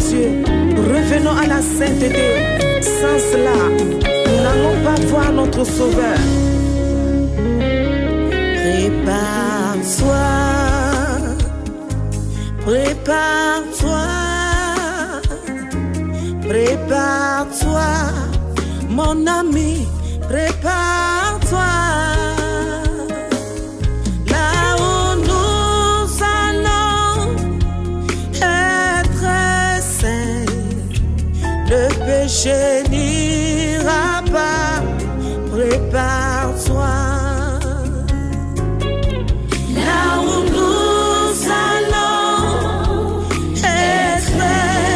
Dieu, revenons à la sainteté. Sans cela, nous n'allons pas voir notre Sauveur. Prépare-toi, prépare-toi, prépare-toi, mon ami, prépare-toi. Là où nous allons être saints, le péché n'ira pas. Prépare-toi. Là où nous allons être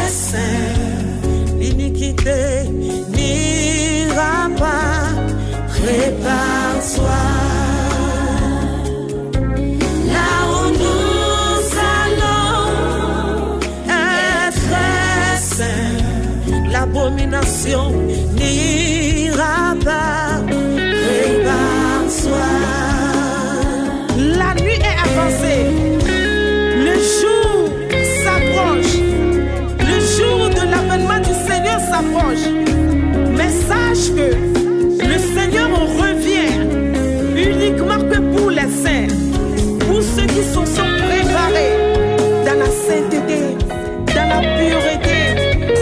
saints, l'iniquité n'ira pas. Prépare-toi. Là où nous allons être saints, l'abomination n'ira pas. Prépare-toi. La nuit est avancée. Le jour s'approche. Le jour de l'avènement du Seigneur s'approche. Mais sache que le Seigneur revient uniquement que pour les saints, pour ceux qui sont préparés dans la sainteté, dans la pureté,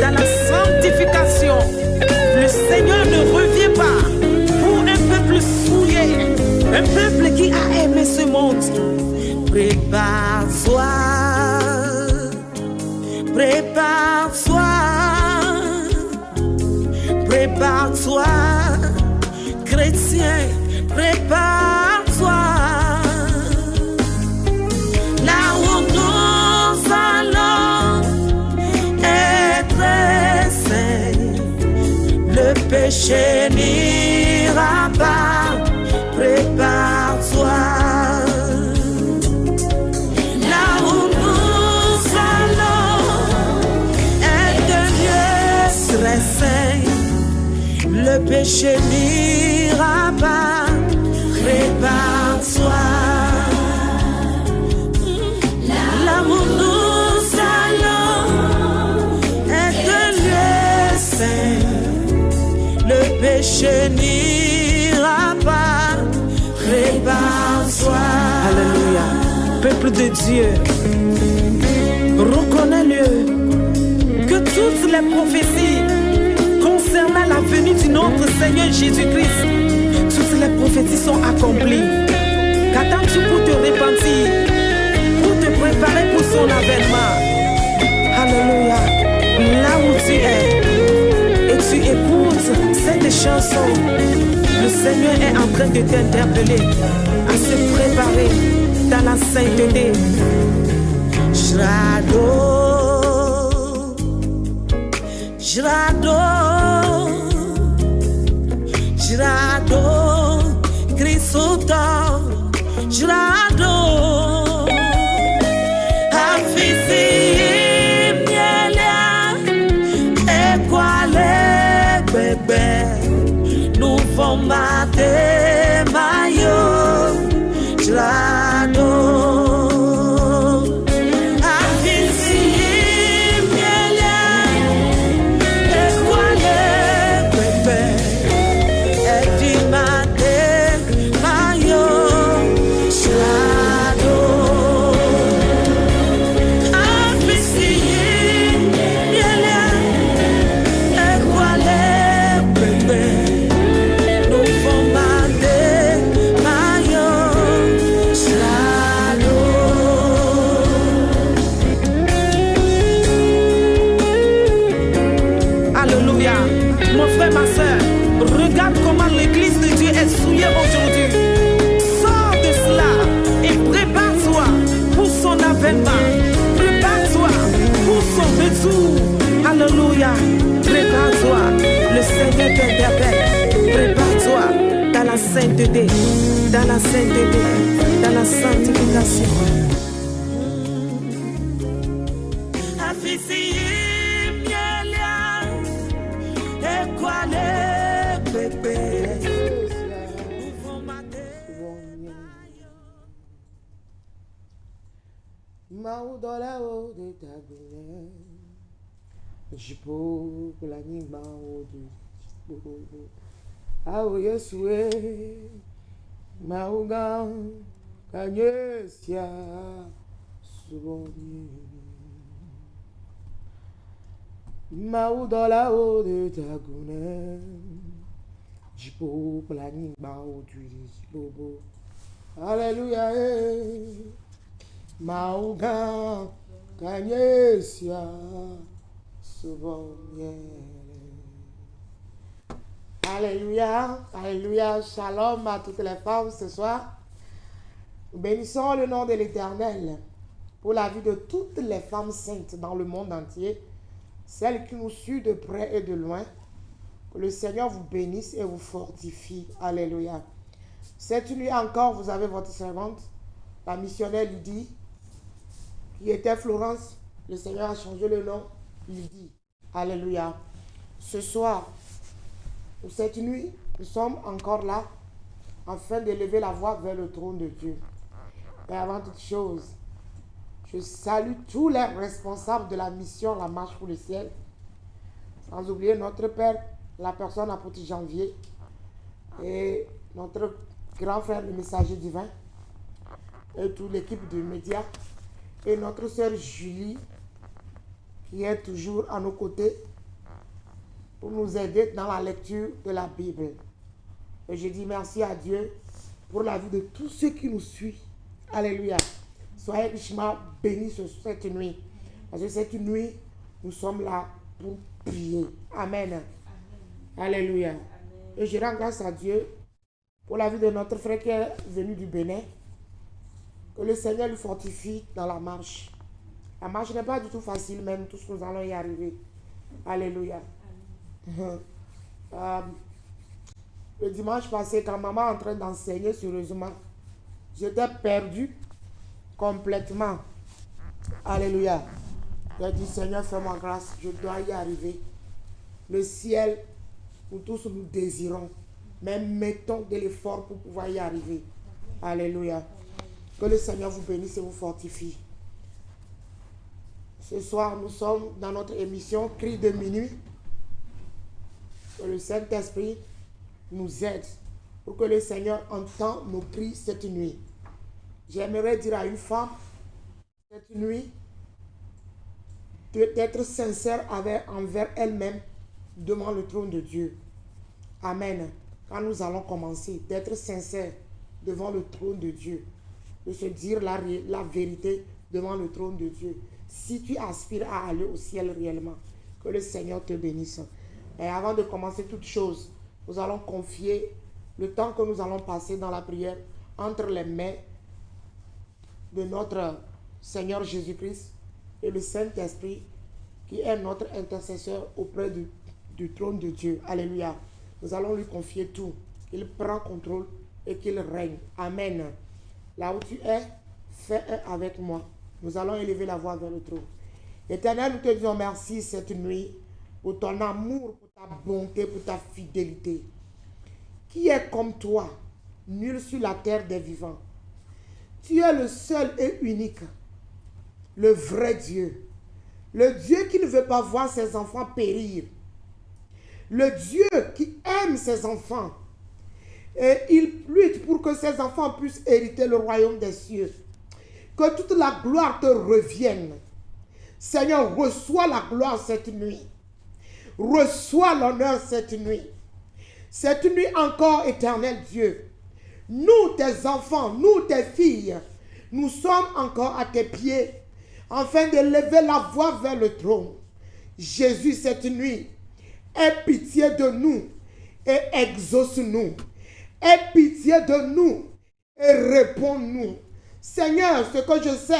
dans la sanctification. Le Seigneur ne revient pas pour un peuple souillé, un peuple qui a aimé ce monde. Prépare-toi, prépare-toi, prépare-toi, chrétien, prépare-toi. Là où nous allons être saints, le péché n'ira pas. Prépare-toi. Là où nous allons être Dieu très saint, le péché n'ira pas. Prépare-toi. Là où nous allons être Dieu saint, le péché n'ira pas. Prépare-toi. Alléluia. Peuple de Dieu, reconnais-le que toutes les prophéties concernant la venue de notre Seigneur Jésus-Christ, toutes les prophéties sont accomplies. Qu'attends-tu pour te repentir, pour te préparer pour son avènement? Alléluia. Là où tu es et tu écoutes cette chanson, le Seigneur est en train de t'interpeller à se préparer dans la sainteté. Jrado, Jrado, Jrado, Christo, Jrado, Afisi, Mielia, Equale, Bebe, nous formater maillot, Jrado. Prépare-toi pour son retour. Alléluia. Prépare-toi. Le Seigneur t'interpelle. Prépare-toi dans la sainteté, dans la sainteté, dans la sanctification. Jipo Planigba Odu Ao Yesue Maugan Kanyesia Suboni Maudola Ode Tagune Jipo Planigba Odu Jipo Alléluia Maugan Kanyesia Alléluia, alléluia, shalom à toutes les femmes ce soir. Nous bénissons le nom de l'Éternel pour la vie de toutes les femmes saintes dans le monde entier, celles qui nous suivent de près et de loin. Que le Seigneur vous bénisse et vous fortifie. Alléluia. Cette nuit encore, vous avez votre servante, la missionnaire Lydie, qui était Florence. Le Seigneur a changé le nom. Lydie. Alléluia. Ce soir, ou cette nuit, nous sommes encore là afin d'élever la voix vers le trône de Dieu. Et avant toute chose, je salue tous les responsables de la mission La Marche pour le Ciel, sans oublier notre Père, la personne apôtre Janvier, et notre grand frère le messager divin, et toute l'équipe de médias, et notre sœur Julie, qui est toujours à nos côtés pour nous aider dans la lecture de la Bible. Et je dis merci à Dieu pour la vie de tous ceux qui nous suivent. Alléluia. Soyez richement bénis cette nuit. Parce que cette nuit, nous sommes là pour prier. Amen. Amen. Alléluia. Amen. Et je rends grâce à Dieu pour la vie de notre frère qui est venu du Bénin. Que le Seigneur le fortifie dans la marche. La marche n'est pas du tout facile, même tous nous allons y arriver. Alléluia. Le dimanche passé, quand maman est en train d'enseigner sérieusement, j'étais perdu complètement. Alléluia. J'ai dit, Seigneur, fais-moi grâce, je dois y arriver. Le ciel, nous tous nous désirons, mais mettons de l'effort pour pouvoir y arriver. Alléluia. Que le Seigneur vous bénisse et vous fortifie. Ce soir, nous sommes dans notre émission Cri de minuit. Que le Saint-Esprit nous aide pour que le Seigneur entende nos cris cette nuit. J'aimerais dire à une femme, cette nuit, d'être sincère envers elle-même devant le trône de Dieu. Amen. Quand nous allons commencer, d'être sincère devant le trône de Dieu. De se dire la vérité devant le trône de Dieu. Si tu aspires à aller au ciel réellement, que le Seigneur te bénisse. Et avant de commencer toute chose, nous allons confier le temps que nous allons passer dans la prière entre les mains de notre Seigneur Jésus-Christ et le Saint-Esprit qui est notre intercesseur auprès du trône de Dieu. Alléluia. Nous allons lui confier tout. Il prend contrôle et qu'il règne. Amen. Là où tu es, fais un avec moi. Nous allons élever la voix vers le trône. Éternel, nous te disons merci cette nuit pour ton amour, pour ta bonté, pour ta fidélité. Qui est comme toi, nul sur la terre des vivants. Tu es le seul et unique, le vrai Dieu. Le Dieu qui ne veut pas voir ses enfants périr. Le Dieu qui aime ses enfants. Et il lutte pour que ses enfants puissent hériter le royaume des cieux. Que toute la gloire te revienne. Seigneur, reçois la gloire cette nuit. Reçois l'honneur cette nuit. Cette nuit encore, éternel Dieu. Nous, tes enfants, nous, tes filles, nous sommes encore à tes pieds afin de lever la voix vers le trône. Jésus, cette nuit, aie pitié de nous et exauce-nous. Aie pitié de nous et réponds-nous. Seigneur, ce que je sais,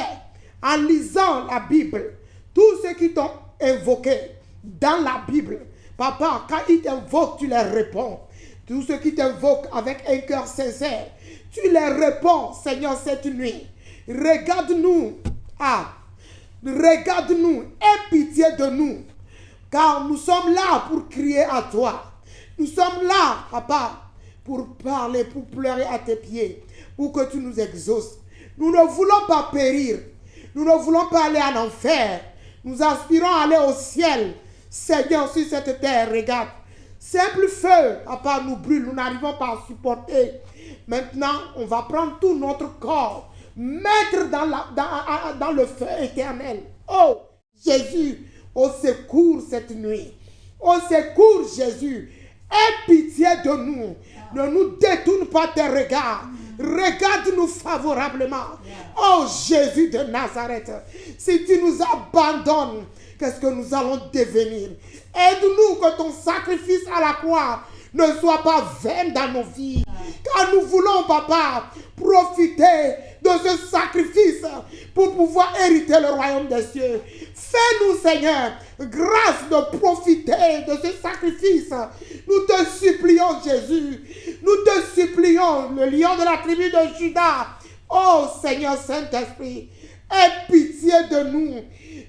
en lisant la Bible, tous ceux qui t'ont invoqué dans la Bible, papa, quand ils t'invoquent, tu les réponds. Tous ceux qui t'invoquent avec un cœur sincère, tu les réponds, Seigneur, cette nuit. Regarde-nous, regarde-nous, aie pitié de nous, car nous sommes là pour crier à toi. Nous sommes là, papa, pour parler, pour pleurer à tes pieds, pour que tu nous exauces. Nous ne voulons pas périr. Nous ne voulons pas aller en enfer. Nous aspirons à aller au ciel. Seigneur, sur cette terre, regarde. Simple feu, papa, nous brûle, nous n'arrivons pas à supporter. Maintenant, on va prendre tout notre corps, mettre dans le feu éternel. Oh, Jésus, au secours cette nuit. Au secours, Jésus. Aie pitié de nous. Ne nous détourne pas tes regards. Regarde-nous favorablement. Oh, Jésus de Nazareth. Si tu nous abandonnes, qu'est-ce que nous allons devenir? Aide-nous que ton sacrifice à la croix ne soit pas vain dans nos vies. Car nous voulons, papa, profiter de ce sacrifice pour pouvoir hériter le royaume des cieux. Fais-nous, Seigneur, grâce de profiter de ce sacrifice. Nous te supplions, Jésus. Nous te supplions, le lion de la tribu de Juda. Oh, Seigneur Saint-Esprit, aie pitié de nous.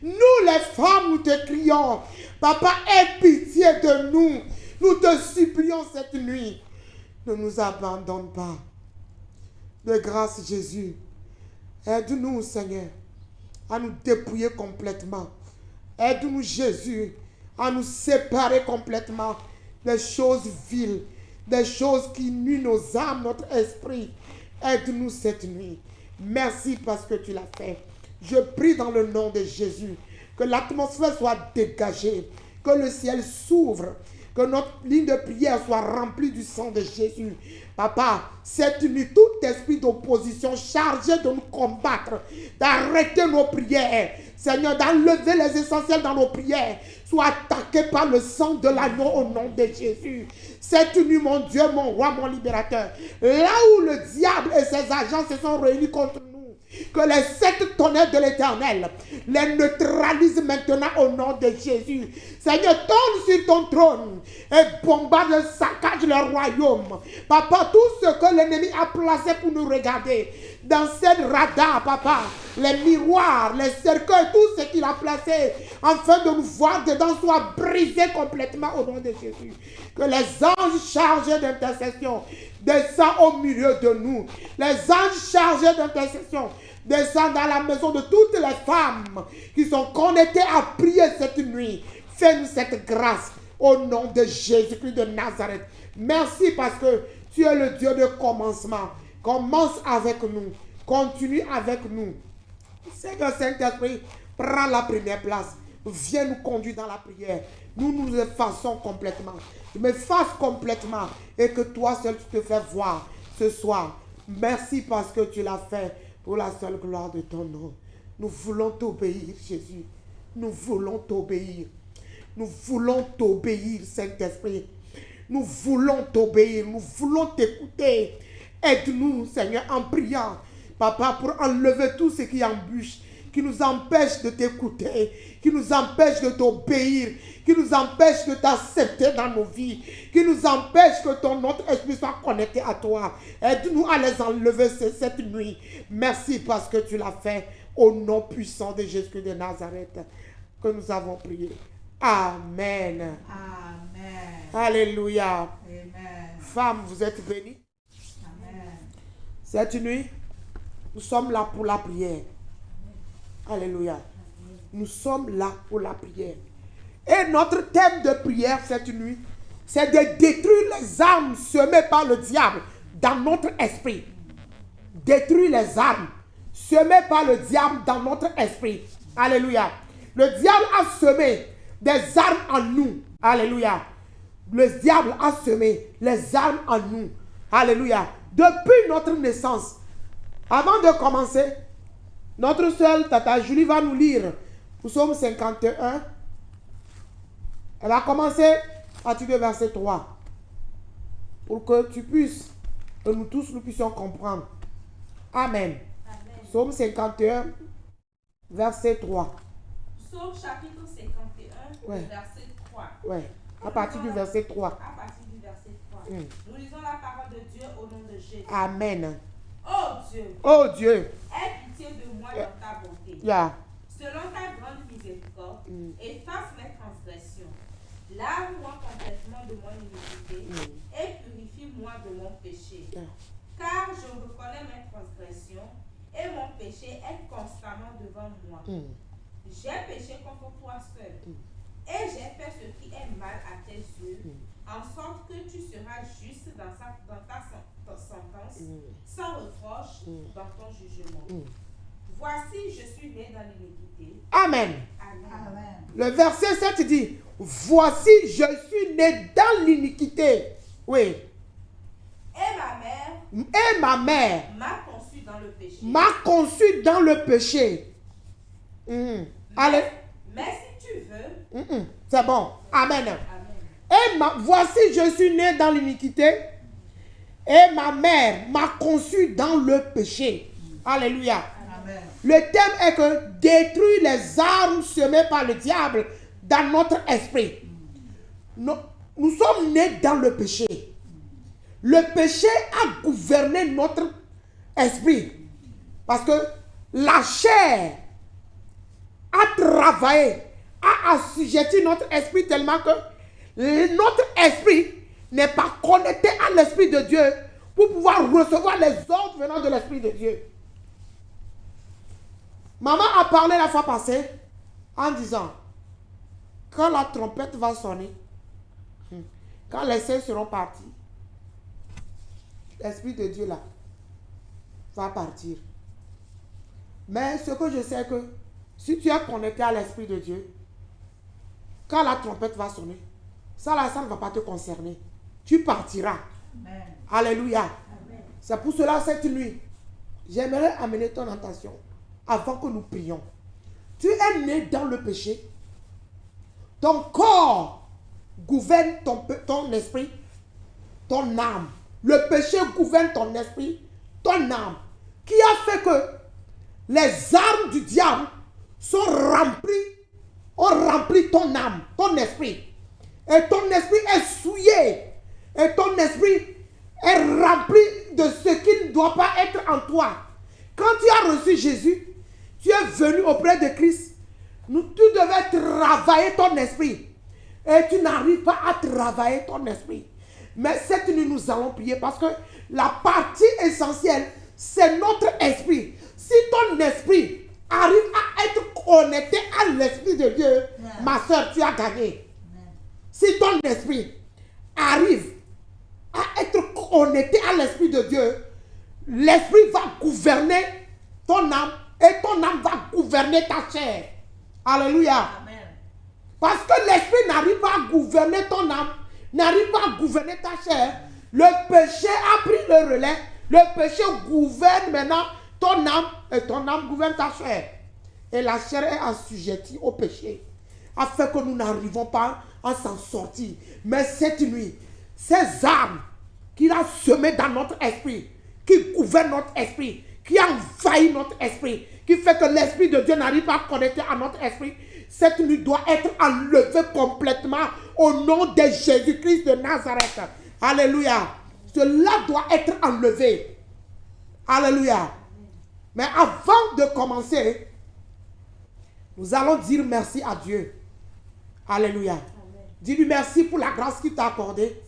Nous, les femmes, nous te crions. Papa, aie pitié de nous. Nous te supplions cette nuit. Ne nous abandonne pas. De grâce, Jésus. Aide-nous, Seigneur, à nous dépouiller complètement. Aide-nous, Jésus, à nous séparer complètement des choses viles, des choses qui nuisent nos âmes, notre esprit. Aide-nous cette nuit. Merci parce que tu l'as fait. Je prie dans le nom de Jésus que l'atmosphère soit dégagée, que le ciel s'ouvre, que notre ligne de prière soit remplie du sang de Jésus. Papa, cette nuit, tout esprit d'opposition chargé de nous combattre, d'arrêter nos prières, Seigneur, d'enlever les essentiels dans nos prières, soit attaqué par le sang de l'agneau au nom de Jésus. Cette nuit, mon Dieu, mon roi, mon libérateur, là où le diable et ses agents se sont réunis contre nous, que les 7 tonnerres de l'Éternel les neutralisent maintenant au nom de Jésus. Seigneur, tombe sur ton trône et bombarde, saccage le royaume. Papa, tout ce que l'ennemi a placé pour nous regarder dans cette radar, papa, les miroirs, les cercueils, tout ce qu'il a placé afin de nous voir dedans soit brisé complètement au nom de Jésus. Que les anges chargés d'intercession descendent au milieu de nous. Les anges chargés d'intercession descendent dans la maison de toutes les femmes qui sont connectées à prier cette nuit. Fais-nous cette grâce au nom de Jésus-Christ de Nazareth. Merci parce que tu es le Dieu de commencement. Commence avec nous. Continue avec nous. Seigneur Saint-Esprit, prends la première place. Viens nous conduire dans la prière. Nous nous effaçons complètement. Je m'efface complètement. Et que toi seul tu te fais voir ce soir. Merci parce que tu l'as fait pour la seule gloire de ton nom. Nous voulons t'obéir, Jésus. Nous voulons t'obéir. Nous voulons t'obéir, Saint-Esprit. Nous voulons t'obéir. Nous voulons t'écouter. Aide-nous, Seigneur, en priant, Papa, pour enlever tout ce qui embûche, qui nous empêche de t'écouter, qui nous empêche de t'obéir, qui nous empêche de t'accepter dans nos vies, qui nous empêche que notre esprit soit connecté à toi. Aide-nous à les enlever cette nuit. Merci parce que tu l'as fait au nom puissant de Jésus de Nazareth que nous avons prié. Amen. Amen. Alléluia. Amen. Femmes, vous êtes bénies. Amen. Cette nuit, nous sommes là pour la prière. Alléluia. Nous sommes là pour la prière. Et notre thème de prière cette nuit, c'est de détruire les armes semées par le diable dans notre esprit. Détruire les armes semées par le diable dans notre esprit. Alléluia. Le diable a semé des armes en nous. Alléluia. Le diable a semé les armes en nous. Alléluia. Depuis notre naissance. Avant de commencer, notre sœur Tata Julie va nous lire Psaume 51. Elle va commencer à partir du verset 3. Pour que tu puisses, que nous tous nous puissions comprendre. Amen. Amen. Psaume 51, verset 3. Psaume chapitre 51, Ouais. verset 3. Ouais. À partir du verset 3. À partir du verset 3. Mm. Nous lisons la parole de Dieu au nom de Jésus. Amen. Oh Dieu, Oh Dieu. aie pitié de moi dans ta bonté. Yeah. Selon ta grande miséricorde, efface mes transgressions. Lave-moi complètement de mon iniquité et purifie-moi de mon péché. Yeah. Car je reconnais mes transgressions et mon péché est constamment devant moi. J'ai péché contre toi seul Et j'ai fait ce qui est mal à tes yeux, en sorte que tu seras juste dans ta sentence, sans reproche dans ton jugement. Voici, je suis né dans l'iniquité. Amen. Amen. Le verset 7 dit, voici, je suis né dans l'iniquité. Oui. Et ma mère m'a conçu dans le péché. M'a conçu dans le péché. Allez. Mais si tu veux. C'est bon. Amen. Amen. Et voici, je suis né dans l'iniquité. Et ma mère m'a conçu dans le péché. Alléluia. Amen. Le thème est que détruire les armes semées par le diable dans notre esprit. Nous sommes nés dans le péché. Le péché a gouverné notre esprit. Parce que la chair a travaillé, a assujetti notre esprit tellement que notre esprit n'est pas connecté à l'esprit de Dieu pour pouvoir recevoir les ordres venant de l'esprit de Dieu. Maman a parlé la fois passée en disant, quand la trompette va sonner, quand les saints seront partis, l'esprit de Dieu là va partir. Mais ce que je sais que si tu es connecté à l'esprit de Dieu, quand la trompette va sonner, ça là, ça ne va pas te concerner. Tu partiras. Amen. Alléluia. C'est pour cela cette nuit, j'aimerais amener ton attention avant que nous prions. Tu es né dans le péché. Ton corps gouverne ton esprit, ton âme. Le péché gouverne ton esprit, ton âme. Qui a fait que les armes du diable ont rempli ton âme, ton esprit. Et ton esprit est souillé. Et ton esprit est rempli de ce qui ne doit pas être en toi. Quand tu as reçu Jésus, tu es venu auprès de Christ. Tu devais travailler ton esprit. Et tu n'arrives pas à travailler ton esprit. Mais cette nuit, nous allons prier parce que la partie essentielle, c'est notre esprit. Si ton esprit arrive à être connecté à l'esprit de Dieu, ma soeur, tu as gagné. Si ton esprit arrive à être connecté à l'esprit de Dieu, l'esprit va gouverner ton âme et ton âme va gouverner ta chair. Alléluia. Amen. Parce que l'esprit n'arrive pas à gouverner ton âme, n'arrive pas à gouverner ta chair. Le péché a pris le relais. Le péché gouverne maintenant ton âme et ton âme gouverne ta chair. Et la chair est assujettie au péché. Afin que nous n'arrivons pas à s'en sortir. Mais cette nuit, ces armes qu'il a semées dans notre esprit, qui gouvernent notre esprit, qui envahissent notre esprit, qui fait que l'esprit de Dieu n'arrive pas à connecter à notre esprit, cette nuit doit être enlevée complètement au nom de Jésus-Christ de Nazareth. Alléluia. Cela doit être enlevé. Alléluia. Mais avant de commencer, nous allons dire merci à Dieu. Alléluia. Dis-lui merci pour la grâce qu'il t'a accordée.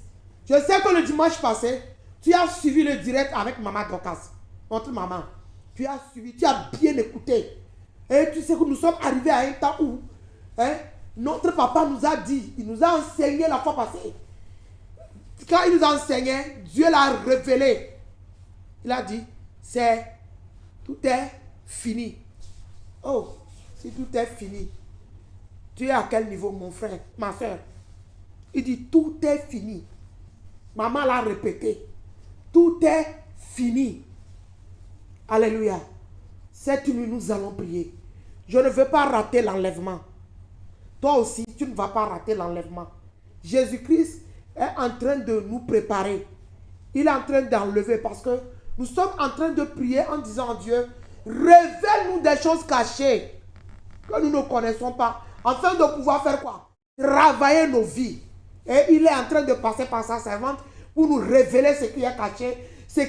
Je sais que le dimanche passé, tu as suivi le direct avec Maman Dorcas, notre maman. Tu as suivi, tu as bien écouté. Et tu sais que nous sommes arrivés à un temps où notre papa nous a dit, il nous a enseigné la fois passée. Quand il nous a enseigné, Dieu l'a révélé. Il a dit, tout est fini. Oh, si tout est fini, tu es à quel niveau, mon frère, ma soeur? Il dit, tout est fini. Maman l'a répété. Tout est fini. Alléluia. Cette nuit, nous allons prier. Je ne veux pas rater l'enlèvement. Toi aussi, tu ne vas pas rater l'enlèvement. Jésus-Christ est en train de nous préparer. Il est en train d'enlever parce que nous sommes en train de prier en disant à Dieu, révèle-nous des choses cachées que nous ne connaissons pas, afin de pouvoir faire quoi? Travailler nos vies. Et il est en train de passer par sa servante pour nous révéler ce qui est caché, ce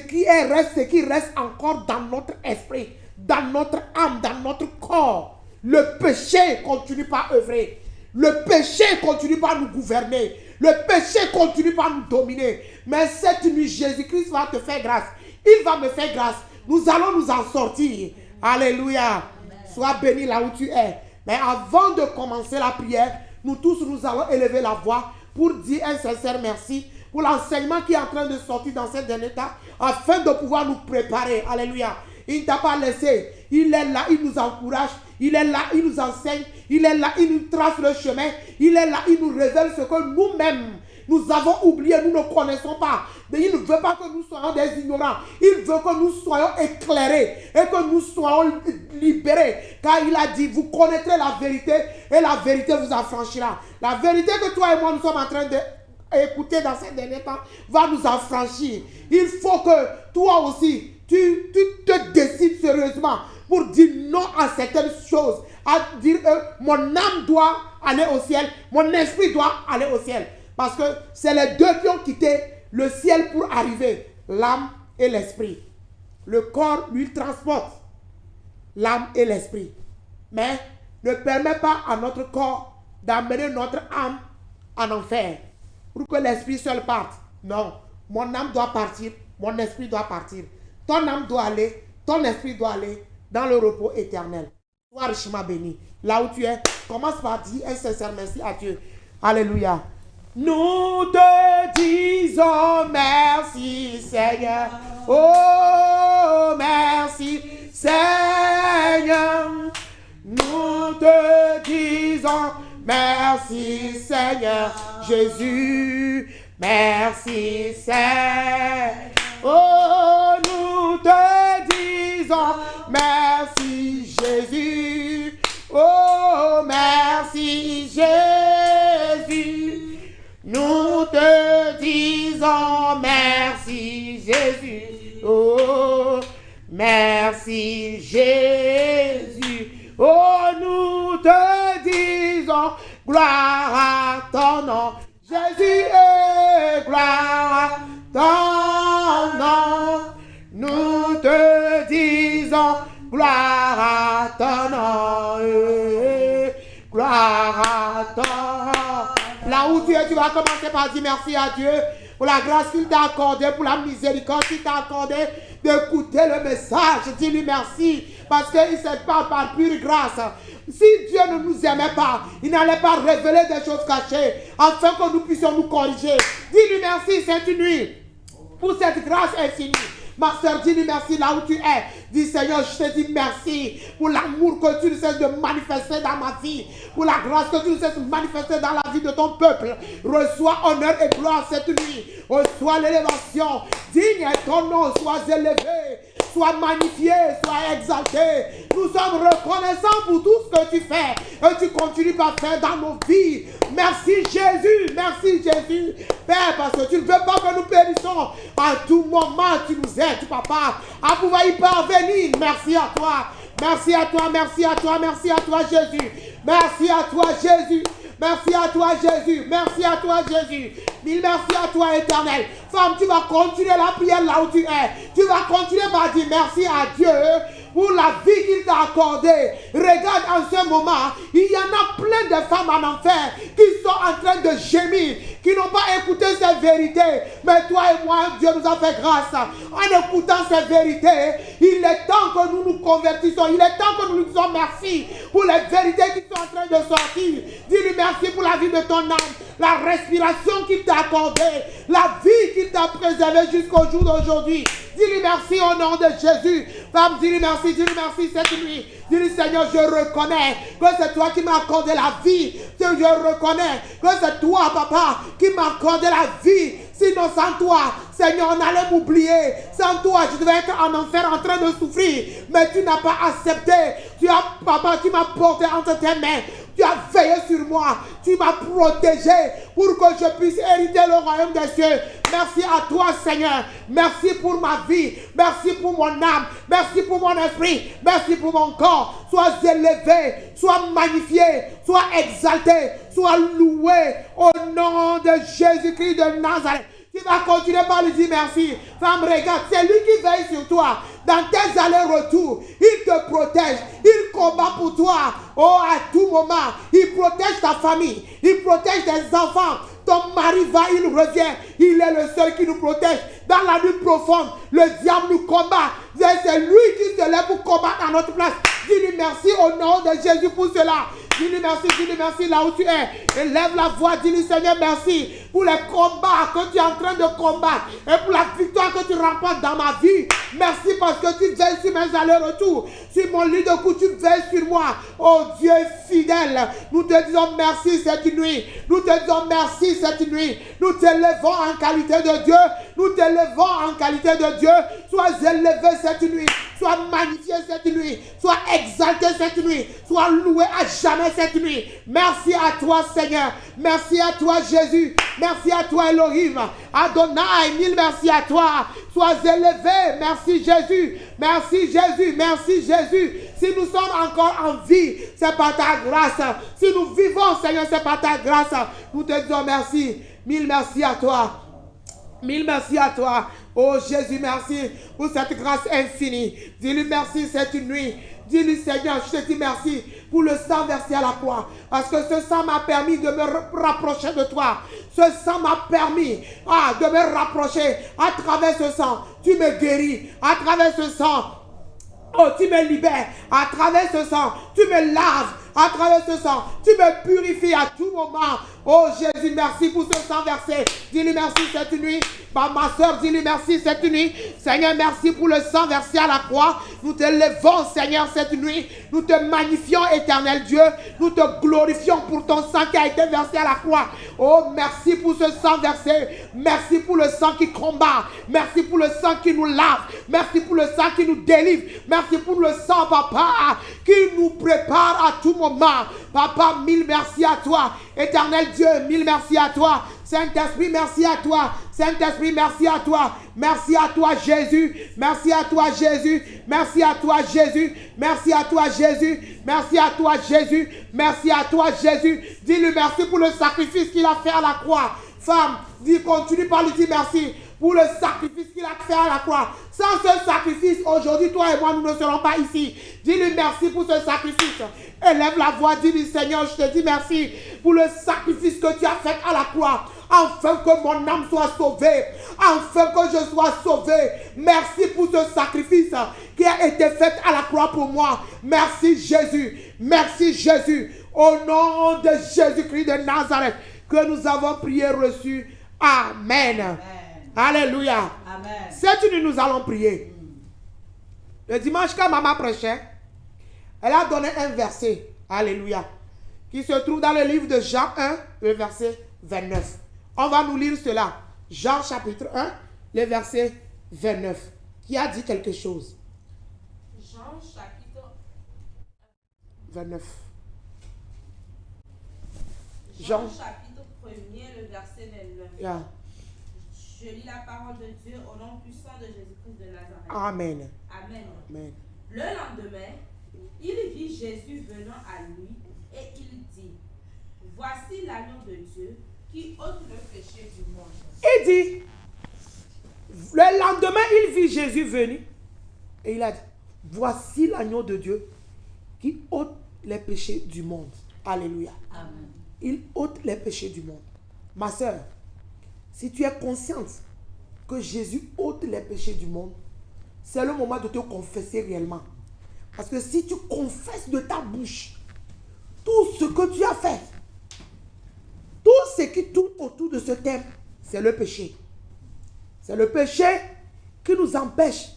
qui reste encore dans notre esprit, dans notre âme, dans notre corps. Le péché continue par œuvrer. Le péché continue par nous gouverner. Le péché continue par nous dominer. Mais cette nuit, Jésus-Christ va te faire grâce. Il va me faire grâce. Nous allons nous en sortir. Alléluia. Amen. Sois béni là où tu es. Mais avant de commencer la prière, nous tous, nous allons élever la voix pour dire un sincère merci pour l'enseignement qui est en train de sortir dans ce dernier temps, afin de pouvoir nous préparer. Alléluia. Il ne t'a pas laissé. Il est là, il nous encourage. Il est là, il nous enseigne. Il est là, il nous trace le chemin. Il est là, il nous révèle ce que nous-mêmes, nous avons oublié, nous ne connaissons pas. Mais il ne veut pas que nous soyons des ignorants. Il veut que nous soyons éclairés et que nous soyons libérés. Car il a dit, vous connaîtrez la vérité et la vérité vous affranchira. La vérité que toi et moi nous sommes en train d'écouter dans ces derniers temps va nous affranchir. Il faut que toi aussi, tu te décides sérieusement pour dire non à certaines choses. À dire, mon âme doit aller au ciel, mon esprit doit aller au ciel. Parce que c'est les deux qui ont quitté le ciel pour arriver, l'âme et l'esprit. Le corps lui transporte l'âme et l'esprit. Mais ne permet pas à notre corps d'amener notre âme en enfer pour que l'esprit seul parte. Non, mon âme doit partir, mon esprit doit partir. Ton âme doit aller, ton esprit doit aller dans le repos éternel. Sois richement béni. Là où tu es, commence par dire un sincère merci à Dieu. Alléluia. Nous te disons merci Seigneur. Oh merci Seigneur. Nous te disons merci Seigneur Jésus. Merci Seigneur. Oh nous te disons merci Jésus. Oh merci Jésus. Nous te disons merci Jésus. Oh, merci Jésus. Oh, nous te disons gloire à ton nom. Jésus est gloire à ton nom. Nous te disons gloire à ton nom. Gloire à ton nom. Là où tu es, tu vas commencer par dire merci à Dieu pour la grâce qu'il t'a accordée, pour la miséricorde qu'il t'a accordée d'écouter le message. Dis-lui merci parce qu'il ne s'est pas par pure grâce. Si Dieu ne nous aimait pas, il n'allait pas révéler des choses cachées afin que nous puissions nous corriger. Dis-lui merci cette nuit pour cette grâce infinie. Ma soeur, dis-lui merci là où tu es. Dis Seigneur, je te dis merci pour l'amour que tu ne cesses de manifester dans ma vie. Pour la grâce que tu ne cesses de manifester dans la vie de ton peuple. Reçois honneur et gloire cette nuit. Reçois l'élévation. Digne est ton nom, sois élevé. Sois magnifié, sois exalté. Nous sommes reconnaissants pour tout ce que tu fais. Et tu continues par faire dans nos vies. Merci Jésus, merci Jésus. Père, parce que tu ne veux pas que nous périssons. À tout moment, tu nous aides, papa, à pouvoir y parvenir. Merci à toi. Merci à toi, merci à toi, merci à toi Jésus. Merci à toi Jésus. Merci à toi Jésus. Merci à toi Jésus. Mille merci à toi éternel. Femme, tu vas continuer la prière là où tu es. Tu vas continuer par dire merci à Dieu pour la vie qu'il t'a accordée. Regarde en ce moment, il y en a plein de femmes en enfer qui sont en train de gémir, qui n'ont pas écouté ces vérités. Mais toi et moi, Dieu nous a fait grâce. En écoutant ces vérités, il est temps que nous nous convertissons. Il est temps que nous nous disons merci pour les vérités qui sont en train de sortir. Dis-lui merci pour la vie de ton âme, la respiration qu'il t'a accordée, la vie qu'il t'a préservée jusqu'au jour d'aujourd'hui. Dis-lui merci au nom de Jésus. Femme, dis-lui merci cette nuit. Dis-lui Seigneur, je reconnais que c'est toi qui m'as accordé la vie. Je reconnais que c'est toi, papa, qui m'as accordé la vie. Sinon, sans toi, Seigneur, on allait m'oublier. Sans toi, je devais être en enfer en train de souffrir. Mais tu n'as pas accepté. Tu as, papa, qui m'a porté entre tes mains. Tu as veillé sur moi. Tu m'as protégé pour que je puisse hériter le royaume des cieux. Merci à toi, Seigneur. Merci pour ma vie. Merci pour mon âme. Merci pour mon esprit. Merci pour mon corps. Sois élevé. Sois magnifié. Sois exalté. Sois loué au nom de Jésus-Christ de Nazareth. Tu vas continuer par lui dire merci. Femme, regarde, c'est lui qui veille sur toi. Dans tes allers-retours, il te protège. Il combat pour toi. Oh, à tout moment, il protège ta famille. Il protège tes enfants. Ton mari va, il revient. Il est le seul qui nous protège. Dans la nuit profonde, le diable nous combat. C'est lui qui se lève pour combattre à notre place. Dis-lui merci au nom de Jésus pour cela. dis-lui merci là où tu es. Élève la voix, dis-lui Seigneur merci pour les combats que tu es en train de combattre et pour la victoire que tu remportes dans ma vie. Merci parce que tu veilles sur mes allers-retours, sur mon lit de coups, tu veilles sur moi. Oh Dieu fidèle, nous te disons merci cette nuit. Nous te disons merci cette nuit. Nous t'élevons en qualité de Dieu. Nous t'élevons en qualité de Dieu. Sois élevé cette nuit. Sois magnifié cette nuit. Sois exalté cette nuit. Sois loué à jamais cette nuit. Merci à toi Seigneur. Merci à toi Jésus. Merci à toi Elohim. Adonai, mille merci à toi. Sois élevé. Merci Jésus. Merci Jésus. Merci Jésus. Si nous sommes encore en vie, c'est par ta grâce. Si nous vivons Seigneur, c'est par ta grâce. Nous te disons merci. Mille merci à toi. Mille merci à toi. Oh Jésus, merci pour cette grâce infinie. Dis-lui merci cette nuit. Dis-lui Seigneur, je te dis merci pour le sang versé à la croix. Parce que ce sang m'a permis de me rapprocher de toi. Ce sang m'a permis de me rapprocher. À travers ce sang, tu me guéris. À travers ce sang, oh, tu me libères. À travers ce sang, tu me laves. À travers ce sang, tu me purifies à tout moment. Oh Jésus, merci pour ce sang versé. Dis-lui merci cette nuit. Ma soeur, dis-lui merci cette nuit. Seigneur, merci pour le sang versé à la croix. Nous te levons, Seigneur, cette nuit. Nous te magnifions, éternel Dieu. Nous te glorifions pour ton sang qui a été versé à la croix. Oh, merci pour ce sang versé. Merci pour le sang qui combat. Merci pour le sang qui nous lave. Merci pour le sang qui nous délivre. Merci pour le sang, papa, qui nous prépare à tout moment. Papa, mille merci à toi. Éternel Dieu, mille merci à toi. Saint-Esprit, merci à toi. Saint-Esprit, merci à toi. Merci à toi, Jésus. Merci à toi, Jésus. Merci à toi, Jésus. Merci à toi, Jésus. Merci à toi, Jésus. Merci à toi, Jésus. Dis-lui merci pour le sacrifice qu'il a fait à la croix. Femme, dis, continue par lui dire merci pour le sacrifice qu'il a fait à la croix. Sans ce sacrifice, aujourd'hui, toi et moi, nous ne serons pas ici. Dis-lui merci pour ce sacrifice. Élève la voix, dis-lui Seigneur, je te dis merci pour le sacrifice que tu as fait à la croix. Afin que mon âme soit sauvée. Afin que je sois sauvé. Merci pour ce sacrifice qui a été fait à la croix pour moi. Merci Jésus. Merci Jésus. Au nom de Jésus-Christ de Nazareth que nous avons prié reçu. Amen. Amen. Alléluia. Amen. Cette nuit, nous allons prier. Le dimanche, quand maman prêchait, elle a donné un verset. Alléluia. Qui se trouve dans le livre de Jean 1, le verset 29. On va nous lire cela. Jean chapitre 1, le verset 29. Qui a dit quelque chose? Jean chapitre 29. Jean chapitre 1er, le verset 29. Yeah. Je lis la parole de Dieu au nom puissant de Jésus-Christ de Nazareth. Amen. Amen. Amen. Le lendemain, il vit Jésus venant à lui et il dit, voici l'agneau de Dieu qui ôte le péché du monde. Il dit, le lendemain, il vit Jésus venir et il a dit, voici l'agneau de Dieu qui ôte les péchés du monde. Alléluia. Amen. Il ôte les péchés du monde. Ma soeur, si tu es consciente que Jésus ôte les péchés du monde, c'est le moment de te confesser réellement. Parce que si tu confesses de ta bouche tout ce que tu as fait, tout ce qui tourne autour de ce thème, c'est le péché. C'est le péché qui nous empêche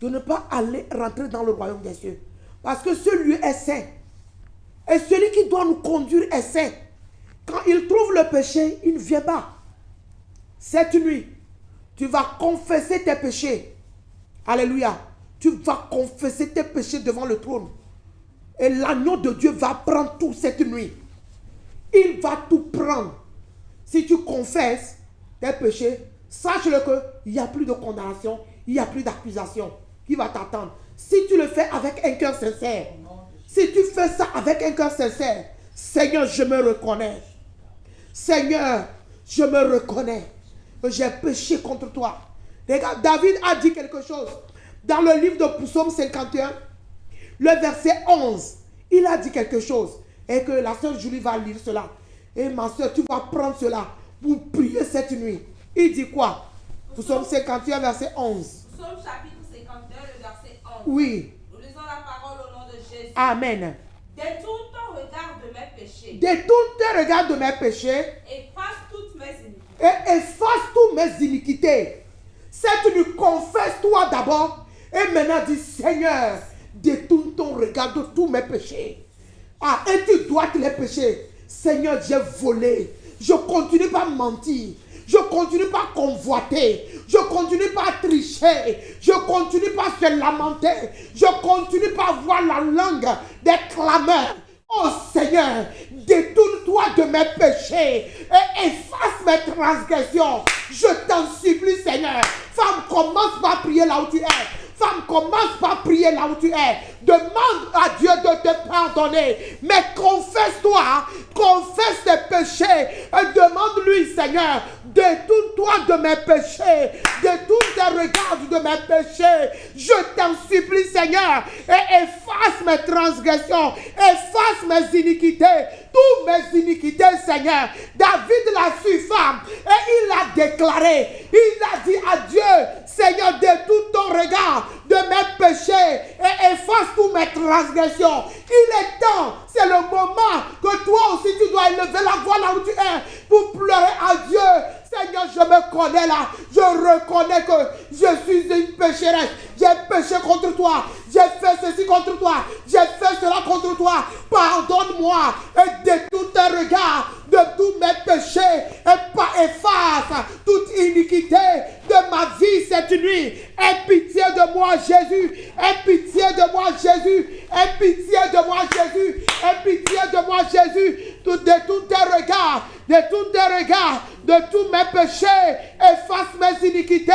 de ne pas aller rentrer dans le royaume des cieux. Parce que ce lieu est saint. Et celui qui doit nous conduire est saint. Quand il trouve le péché, il ne vient pas. Cette nuit, tu vas confesser tes péchés. Alléluia. Tu vas confesser tes péchés devant le trône. Et l'agneau de Dieu va prendre tout cette nuit. Il va tout prendre. Si tu confesses tes péchés, sache-le qu'il n'y a plus de condamnation, il n'y a plus d'accusation qui va t'attendre. Si tu le fais avec un cœur sincère, si tu fais ça avec un cœur sincère, Seigneur, je me reconnais. Seigneur, je me reconnais que j'ai péché contre toi. Regarde, David a dit quelque chose. Dans le livre de Psaume 51, le verset 11, il a dit quelque chose. Et que la sœur Julie va lire cela. Et ma sœur, tu vas prendre cela pour prier cette nuit. Il dit quoi? Psaume 51, verset 11. Psaume chapitre 51, le verset 11. Oui. Nous lisons la parole au nom de Jésus. Amen. Détourne ton péchés Détourne tes regards de mes péchés et efface toutes mes iniquités. et efface toutes mes iniquités. Cette nuit, confesse-toi d'abord et maintenant dis, Seigneur, détourne ton regard de tous mes péchés. Ah, et tu dois les péchés. Seigneur, j'ai volé. Je continue pas à mentir. Je continue pas à convoiter. Je continue pas à tricher. Je continue pas à se lamenter. Je continue pas à avoir la langue des clameurs. Oh Seigneur, détourne-toi de mes péchés et efface mes transgressions. Je t'en supplie, Seigneur. Femme, commence par prier là où tu es. Femme, commence par prier là où tu es. Demande à Dieu de te pardonner. Mais confesse-toi, confesse tes péchés et demande-lui, Seigneur, détourne-toi de mes péchés. Détourne tes regards de mes péchés. Je t'en supplie, Seigneur, et efface mes transgressions, efface mes iniquités, toutes mes iniquités, Seigneur. David l'a su, femme, et il l'a déclaré. Il a dit à Dieu, Seigneur, détourne ton regard de mes péchés et efface toutes mes transgressions. Il est temps, c'est le moment que toi aussi tu dois élever la voix là où tu es pour pleurer à Dieu. Seigneur, je me connais là. Je reconnais que je suis une pécheresse. J'ai péché contre toi. J'ai fait ceci contre toi. J'ai fait cela contre toi. Pardonne-moi et détourne tes regards de tous mes péchés et efface toute iniquité de ma vie cette nuit. Aie pitié de moi, Jésus. Aie pitié de moi, Jésus. Aie pitié de moi, Jésus. Aie pitié de moi, Jésus. Détourne tes regards. Détourne tes regards de tous mes péchés. Efface mes iniquités.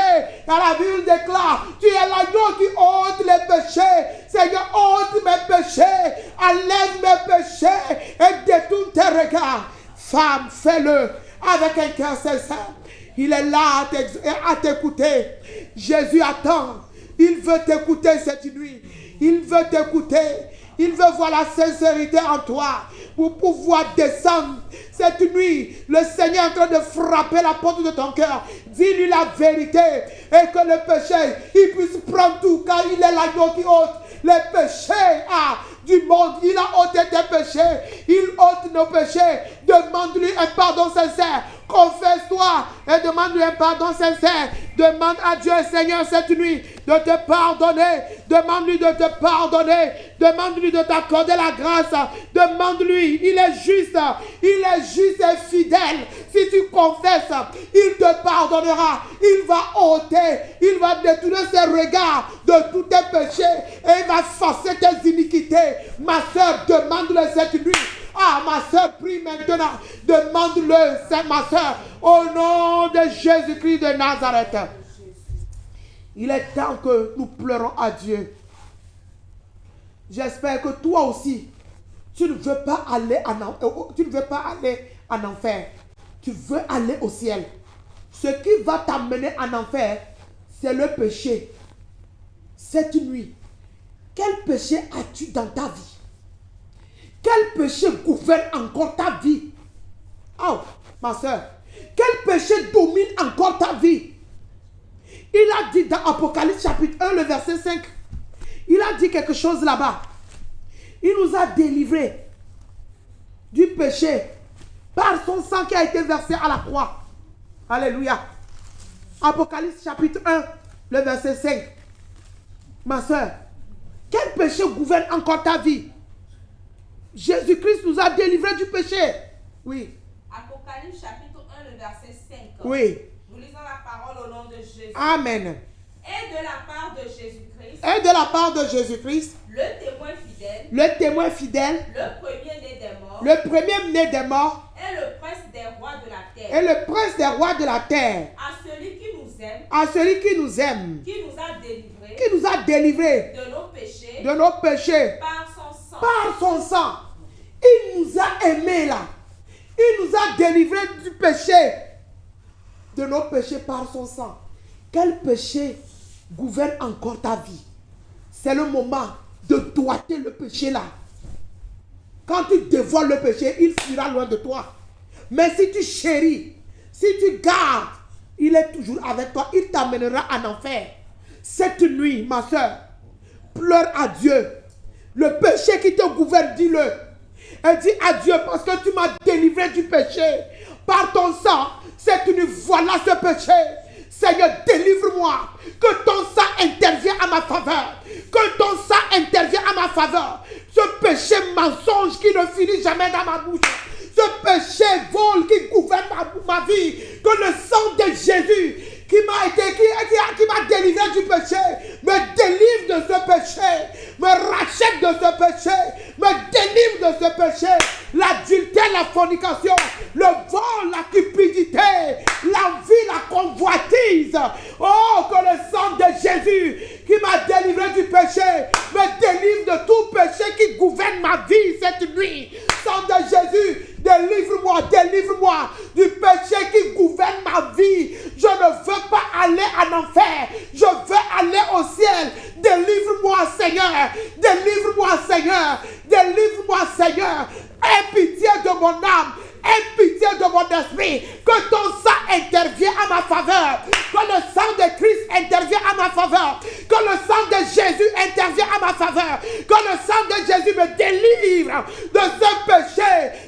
Car la Bible déclare, tu es l'agneau qui ôte les péchés. Seigneur, ôte mes péchés. Enlève mes péchés et détourne tes regards. Femme, fais-le avec un cœur sincère. Il est là à t'écouter. Jésus attend. Il veut t'écouter cette nuit. Il veut t'écouter. Il veut voir la sincérité en toi pour pouvoir descendre. Cette nuit, le Seigneur est en train de frapper la porte de ton cœur. Dis-lui la vérité et que le péché, il puisse prendre tout, car il est l'agneau qui ôte les péchés du monde. Il a ôté tes péchés. Il ôte nos péchés. Demande-lui un pardon sincère. Confesse-toi et demande-lui un pardon sincère. Demande à Dieu, Seigneur, cette nuit, de te pardonner. Demande-lui de te pardonner. Demande-lui de t'accorder la grâce. Demande-lui, il est juste. Il est juste et fidèle. Si tu confesses, il te pardonnera. Il va ôter. Il va détourner ses regards de tous tes péchés. Et il va effacer tes iniquités. Ma soeur, demande-le cette nuit. Ah, ma soeur, prie maintenant. Demande-le, c'est ma soeur. Au nom de Jésus-Christ de Nazareth. Il est temps que nous pleurons à Dieu. J'espère que toi aussi, tu ne veux pas aller en enfer. Tu veux aller au ciel. Ce qui va t'amener en enfer, c'est le péché. Cette nuit, quel péché as-tu dans ta vie? Quel péché gouverne encore ta vie? Oh, ma soeur, quel péché domine encore ta vie? Il a dit dans Apocalypse chapitre 1, le verset 5, il a dit quelque chose là-bas. Il nous a délivrés du péché par son sang qui a été versé à la croix. Alléluia. Apocalypse chapitre 1, le verset 5. Ma soeur, quel péché gouverne encore ta vie? Jésus-Christ nous a délivrés du péché. Oui. Apocalypse chapitre 1, le verset 5. Oui. Nous lisons la parole au nom de Jésus. Amen. Et de la part de Jésus-Christ. Et de la part de Jésus-Christ. Le témoin fidèle. Le témoin fidèle. Le premier-né des morts. Le premier-né des morts. Et le prince des rois de la terre. Et le prince des rois de la terre. À celui qui nous aime. À celui qui nous aime. Qui nous a délivrés. Qui nous a délivrés. De nos péchés. De nos péchés. Par son sang. Par son sang. Il nous a aimés là. Il nous a délivrés du péché. De nos péchés par son sang. Quel péché gouverne encore ta vie? C'est le moment de doigter le péché là. Quand tu dévoiles le péché, il fuira loin de toi. Mais si tu chéris, si tu gardes, il est toujours avec toi. Il t'amènera en enfer. Cette nuit, ma soeur, pleure à Dieu. Le péché qui te gouverne, dis-le. Et dis à Dieu, parce que tu m'as délivré du péché. Par ton sang, c'est une voilà ce péché. Seigneur, délivre-moi. Que ton sang intervienne à ma faveur. Que ton sang intervienne à ma faveur. Ce péché mensonge qui ne finit jamais dans ma bouche. Ce péché vol qui gouverne ma vie. Que le sang de Jésus qui m'a délivré du péché me délivre de ce péché. Me rachète de ce péché. Me délivre de ce péché. L'adultère, la fornication, le vol, la cupidité, l'envie, la convoitise. Oh, que le sang de Jésus qui m'a délivré du péché me délivre de tout péché qui gouverne ma vie cette nuit. Sang de Jésus, délivre-moi, délivre-moi du péché qui gouverne ma vie. Je ne veux pas aller en enfer. Je veux aller au ciel. Délivre-moi, Seigneur. Délivre-moi, Seigneur. Délivre-moi, Seigneur. Aie pitié de mon âme. Aie pitié de mon esprit. Que ton sang intervienne à ma faveur. Que le sang de Christ intervienne à ma faveur. Que le sang de Jésus intervienne à ma faveur. Que le sang de Jésus me délivre de ce péché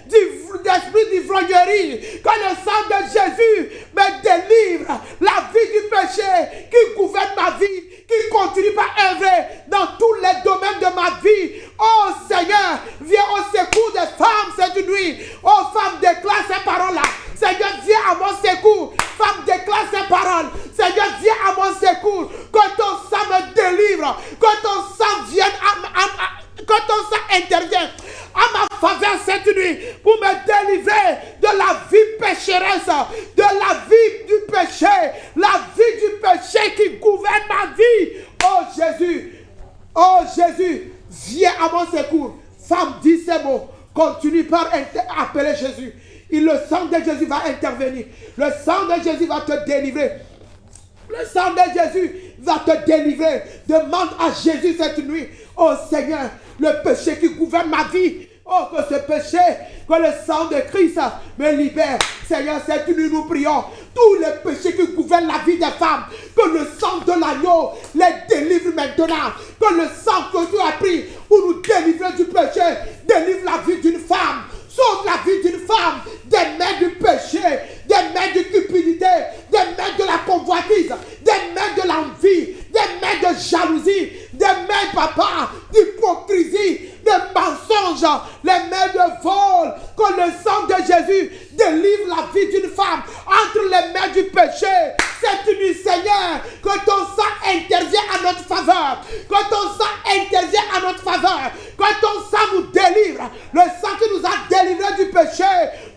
d'esprit d'ivrognerie. Que le sang de Jésus me délivre la vie du péché qui gouverne ma vie, qui continue à œuvrer dans tous les domaines de ma vie. Oh Seigneur, viens au secours des femmes cette nuit. Oh femmes, déclare ces paroles-là. Seigneur, viens à mon secours. Femme, déclare ces paroles. Seigneur, viens à mon secours. Que ton sang me délivre. Que ton sang vienne que ton sang intervienne à ma faveur cette nuit pour me délivrer de la vie pécheresse, de la vie du péché, la vie du péché qui gouverne ma vie. Oh Jésus, viens à mon secours. Femme, dis ces mots. Continue par appeler Jésus. Et le sang de Jésus va intervenir. Le sang de Jésus va te délivrer. Le sang de Jésus va te délivrer. Demande à Jésus cette nuit. Oh Seigneur, le péché qui gouverne ma vie. Oh, que ce péché, que le sang de Christ me libère. Seigneur, cette nuit nous prions. Tous les péchés qui gouvernent la vie des femmes, que le sang de l'agneau les délivre maintenant. Que le sang que tu as pris pour nous délivrer du péché, délivre la vie d'une femme. Sauve la vie d'une femme des mains du péché, des mains de cupidité, des mains de la convoitise, des mains de l'envie, des mains de jalousie, des mains, papa, d'hypocrisie, de mensonges, les mains de vol. Que le sang de Jésus délivre la vie d'une femme entre les mains du péché. Cette nuit, Seigneur, que ton sang intervienne à notre faveur. Que ton sang intervienne à notre faveur. Que ton sang nous délivre. Le sang qui nous a délivrés du péché.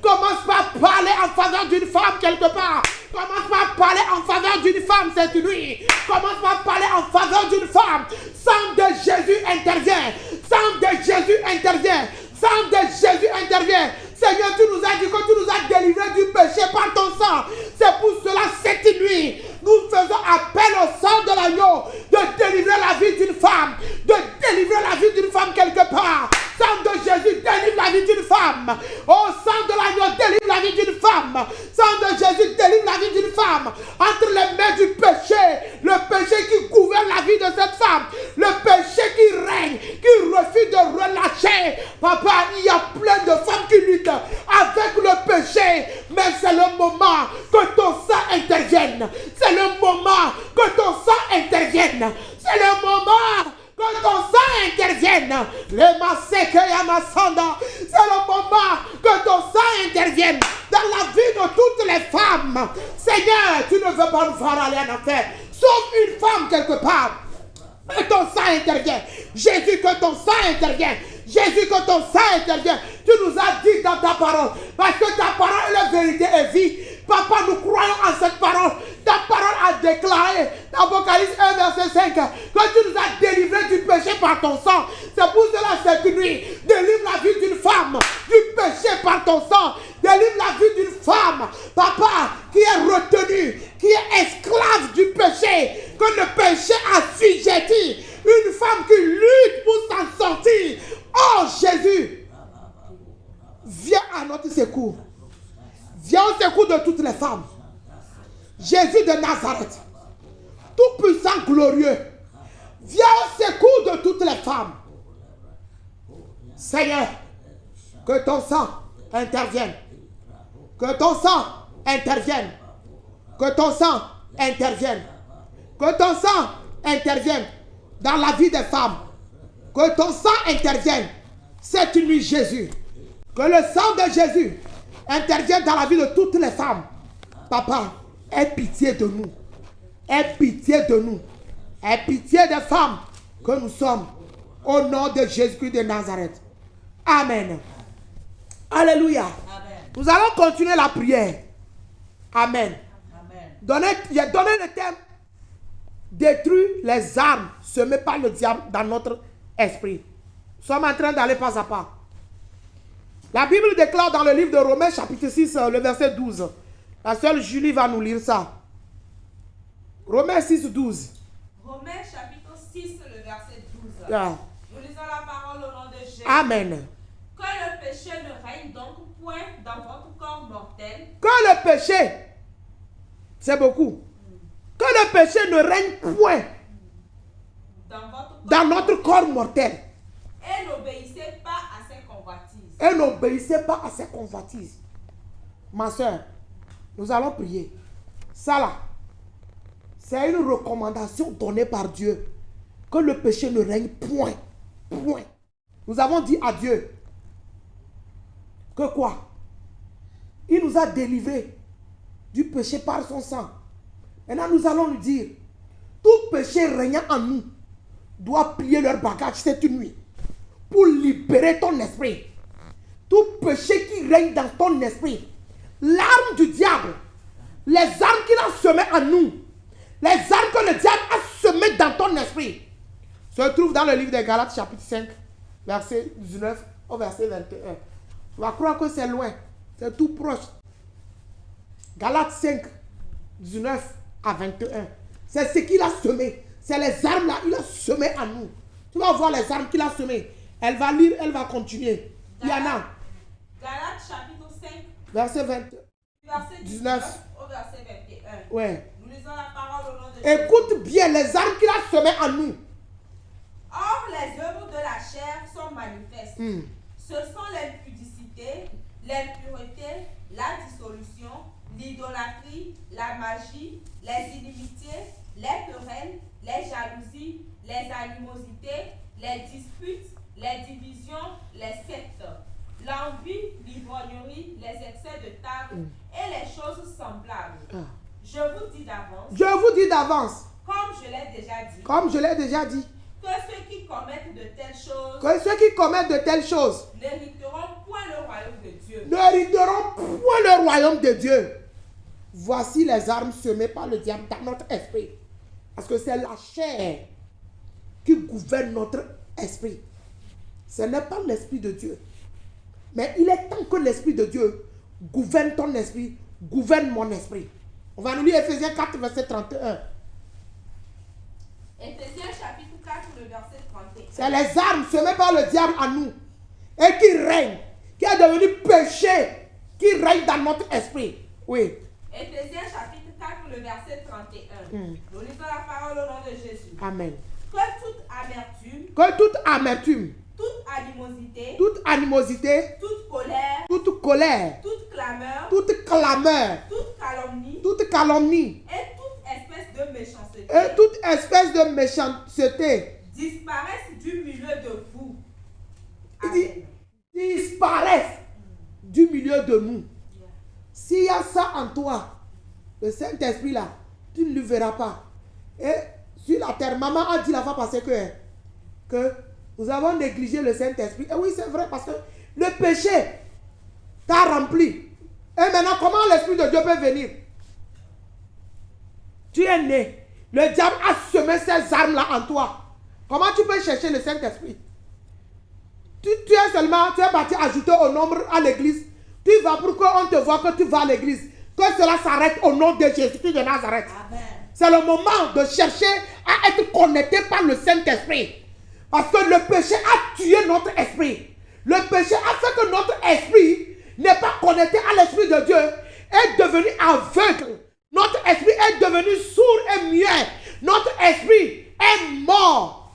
Commence par parler en faveur d'une femme quelque part. Commence par parler en faveur d'une femme cette nuit. Commence par parler en faveur d'une femme. Sang de Jésus intervient. Sang de Jésus intervient. Sang de Jésus intervient. Seigneur, tu nous as dit que tu nous as délivrés du péché par ton sang. C'est pour cela, cette nuit, nous faisons appel au sang de l'agneau de délivrer la vie d'une femme. De délivrer la vie d'une femme quelque part. Sang de Jésus, délivre la vie d'une femme. Oh, sang de l'agneau, délivre la vie d'une femme. Sang de Jésus, délivre la vie d'une femme. Entre les mains du péché, le péché qui gouverne la vie de cette femme, le péché qui règne, qui refuse de relâcher. Papa, il y a plein de femmes qui luttent avec le péché, mais c'est le moment que ton sang intervienne. C'est le moment que ton sang intervienne. C'est le moment que ton sang intervienne. Le massacre et Massanda. C'est le moment que ton sang intervienne dans la vie de toutes les femmes. Seigneur, tu ne veux pas nous faire aller en enfer. Sauf une femme quelque part. Que ton sang intervienne. Jésus, que ton sang intervienne. Jésus, que ton sang intervienne. Tu nous as dit dans ta parole. Parce que ta parole est la vérité et vie. Papa, nous croyons en cette parole. Ta parole a déclaré dans Apocalypse 1, verset 5 que tu nous as délivrés du péché par ton sang. C'est pour cela cette nuit, délivre la vie d'une femme du péché par ton sang. Délivre la vie d'une femme, papa, qui est retenue, qui est esclave du péché, que le péché assujettit. Une femme qui lutte pour s'en sortir. Oh Jésus, viens à notre secours. Viens au secours de toutes les femmes. Jésus de Nazareth, tout puissant, glorieux, viens au secours de toutes les femmes. Seigneur, Que ton sang intervienne. Que ton sang intervienne. Que ton sang intervienne. Que ton sang intervienne dans la vie des femmes. Que ton sang intervienne cette nuit, Jésus. Que le sang de Jésus intervienne dans la vie de toutes les femmes. Papa, aie pitié de nous. Aie pitié de nous. Aie pitié des femmes que nous sommes. Au nom de Jésus-Christ de Nazareth. Amen. Alléluia. Amen. Nous allons continuer la prière. Amen. Amen. J'ai donné le thème. Détruire les armes semées par le diable dans notre esprit. Nous sommes en train d'aller pas à pas. La Bible déclare dans le livre de Romains chapitre 6, le verset 12. La sœur Julie va nous lire ça. Romains 6, 12. Romains chapitre 6, le verset 12. Yeah. Nous lisons la parole au nom de Jésus. Amen. Que le péché ne règne donc point dans votre corps mortel. Que le péché, c'est beaucoup. Que le péché ne règne point dans notre corps mortel. Et n'obéissez pas à ses convoitises. Et n'obéissez pas à ses convoitises. Ma soeur, nous allons prier. Ça là, c'est une recommandation donnée par Dieu. Que le péché ne règne point. Point. Nous avons dit à Dieu que quoi? Il nous a délivrés du péché par son sang. Maintenant, nous allons lui dire, tout péché régnant en nous doit plier leur bagage cette nuit pour libérer ton esprit. Tout péché qui règne dans ton esprit, l'arme du diable, les armes qu'il a semées en nous, les armes que le diable a semées dans ton esprit, se trouvent dans le livre des Galates chapitre 5, verset 19 au verset 21. Tu vas croire que c'est loin, c'est tout proche. Galates 5, 19 à 21. C'est ce qu'il a semé. C'est les armes là, il a semé en nous. Tu vas voir les armes qu'il a semées. Elle va lire, elle va continuer. Il y en a. Galates chapitre 5, Verset 20. verset 19. 19 au verset 21. Ouais. Nous lisons la parole au nom de Jésus. Écoute bien les armes qu'il a semées en nous. Or, les œuvres de la chair sont manifestes. Hmm. Ce sont l'impudicité, l'impureté, la dissolution, l'idolâtrie, la magie, les inimitiés, les querelles, les jalousies, les animosités, les disputes, les divisions, les sectes, l'envie, l'ivrognerie, les excès de table et les choses semblables. Je vous dis d'avance, Je vous dis d'avance, comme je l'ai déjà dit, comme je l'ai déjà dit, que ceux qui commettent de telles choses que ceux qui commettent de telles choses n'hériteront point le royaume de Dieu. n'hériteront point le royaume de Dieu. Voici les armes semées par le diable dans notre esprit. Parce que c'est la chair qui gouverne notre esprit. Ce n'est pas l'esprit de Dieu. Mais il est temps que l'esprit de Dieu gouverne ton esprit, gouverne mon esprit. On va nous lire Ephésiens 4, verset 31. Éphésiens chapitre 4, le verset 31. C'est les armes semées par le diable en nous. Et qui règne, qui est devenu péché, qui règne dans notre esprit. Oui. Éphésiens chapitre 4, le verset 31. Nous lisons la parole au nom de Jésus. Amen. Que toute amertume, Que toute amertume, toute animosité, toute animosité, toute colère, toute colère, toute clameur, toute clameur, toute calomnie et toute espèce de méchanceté et toute espèce de méchanceté disparaissent du milieu de vous. Il dit, Amen. disparaissent du milieu de nous. S'il y a ça en toi, le Saint-Esprit là, tu ne le verras pas. Et sur la terre, maman a dit la fois passée que nous avons négligé le Saint-Esprit. Et oui, c'est vrai, parce que le péché t'a rempli. Et maintenant, comment l'Esprit de Dieu peut venir? Tu es né. Le diable a semé ces armes-là en toi. Comment tu peux chercher le Saint-Esprit? Tu es parti ajouter au nombre à l'église. Tu vas pour qu'on te voit que tu vas à l'église. Que cela s'arrête au nom de Jésus-Christ de Nazareth. Amen. C'est le moment de chercher à être connecté par le Saint-Esprit. Parce que le péché a tué notre esprit. Le péché a fait que notre esprit n'est pas connecté à l'Esprit de Dieu. Est devenu aveugle. Notre esprit est devenu sourd et muet. Notre esprit est mort.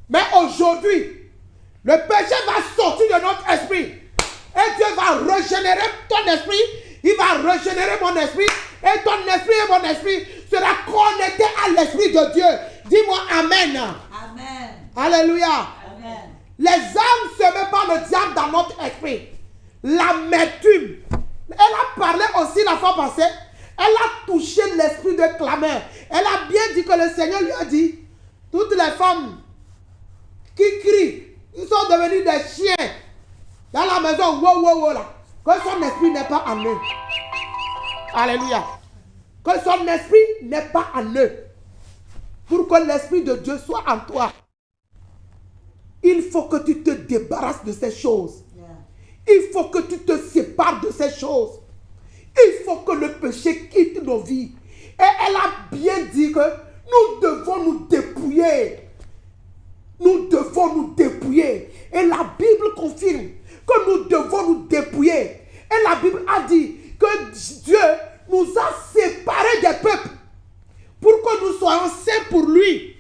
Mais aujourd'hui, le péché va sortir de notre esprit. Et Dieu va régénérer ton esprit. Il va régénérer mon esprit. Et ton esprit et mon esprit sera connecté à l'esprit de Dieu. Dis-moi Amen. Amen. Alléluia. Amen. Les âmes semées par le diable dans notre esprit. L'amertume. Elle a parlé aussi la fois passée. Elle a touché l'esprit de clameur. Elle a bien dit que le Seigneur lui a dit, toutes les femmes qui crient, ils sont devenus des chiens dans la maison, wow, là, que son esprit n'est pas en eux. Alléluia. Que son esprit n'est pas en eux. Pour que l'esprit de Dieu soit en toi, il faut que tu te débarrasses de ces choses. Il faut que tu te sépares de ces choses. Il faut que le péché quitte nos vies. Et elle a bien dit que nous devons nous dépouiller. Nous devons nous dépouiller. Et la Bible confirme que nous devons nous dépouiller. Et la Bible a dit que Dieu nous a séparés des peuples pour que nous soyons saints pour lui.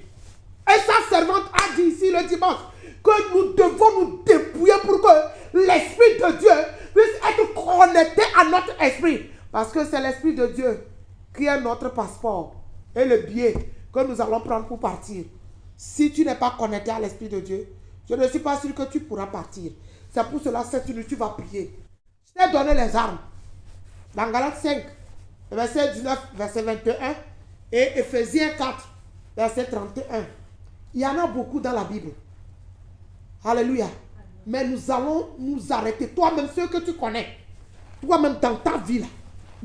Et sa servante a dit ici le dimanche que nous devons nous dépouiller pour que l'Esprit de Dieu puisse être connecté à notre esprit. Parce que c'est l'Esprit de Dieu qui est notre passeport et le billet que nous allons prendre pour partir. Si tu n'es pas connecté à l'Esprit de Dieu, je ne suis pas sûr que tu pourras partir. C'est pour cela que cette nuit, tu vas prier. Je t'ai donné les armes. Dans Galates 5, verset 19, verset 21 et Ephésiens 4, verset 31. Il y en a beaucoup dans la Bible. Alléluia. Mais nous allons nous arrêter. Toi-même, ceux que tu connais, toi-même dans ta vie, là,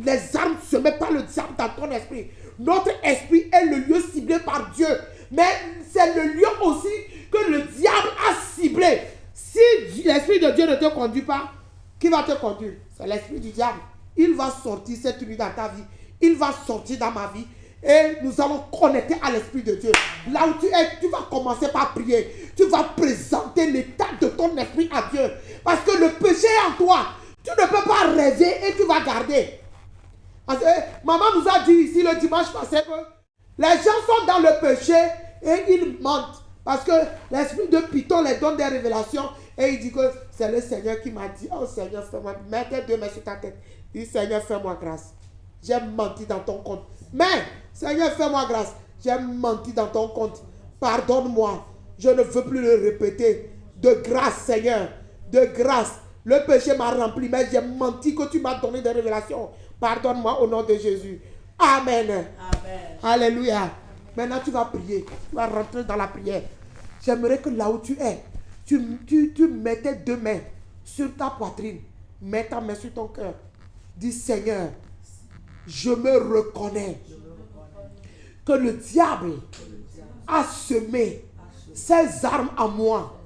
les armes ne se mettent pas le diable dans ton esprit. Notre esprit est le lieu ciblé par Dieu. Mais c'est le lieu aussi que le diable a ciblé. Si l'esprit de Dieu ne te conduit pas, qui va te conduire? C'est l'esprit du diable. Il va sortir cette nuit dans ta vie. Il va sortir dans ma vie. Et nous allons connecter à l'Esprit de Dieu. Là où tu es, tu vas commencer par prier. Tu vas présenter l'état de ton esprit à Dieu. Parce que le péché est en toi. Tu ne peux pas rêver et tu vas garder. Parce que maman nous a dit ici le dimanche passé que les gens sont dans le péché et ils mentent. Parce que l'esprit de Python les donne des révélations et il dit que c'est le Seigneur qui m'a dit, oh Seigneur, fais-moi, mets tes deux mains sur ta tête. Dis Seigneur, fais-moi grâce. J'ai menti dans ton compte. Mais, Seigneur, fais-moi grâce. J'ai menti dans ton compte. Pardonne-moi. Je ne veux plus le répéter. De grâce, Seigneur. De grâce. Le péché m'a rempli, mais j'ai menti que tu m'as donné des révélations. Pardonne-moi au nom de Jésus. Amen. Amen. Alléluia. Maintenant, tu vas prier. Tu vas rentrer dans la prière. J'aimerais que là où tu es, tu mets tes deux mains sur ta poitrine. Mets ta main sur ton cœur. Dis Seigneur, je me reconnais que le diable a semé ses armes en moi.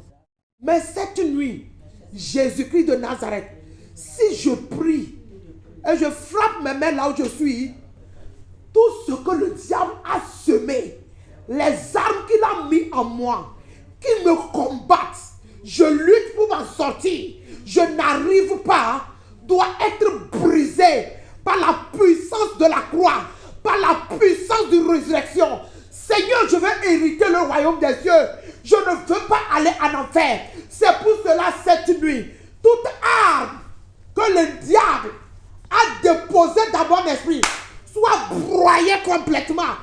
Mais cette nuit, Jésus-Christ de Nazareth, si je prie et je frappe mes mains là où je suis, tout ce que le diable a semé, les armes qu'il a mis en moi, qui me combattent, je lutte pour m'en sortir, je n'arrive pas, doit être brisé par la puissance de la croix, par la puissance de résurrection. Seigneur, je veux hériter le royaume des cieux. Je ne veux pas aller en enfer. C'est pour cela cette nuit, toute arme que le diable a déposée dans mon esprit soit broyée complètement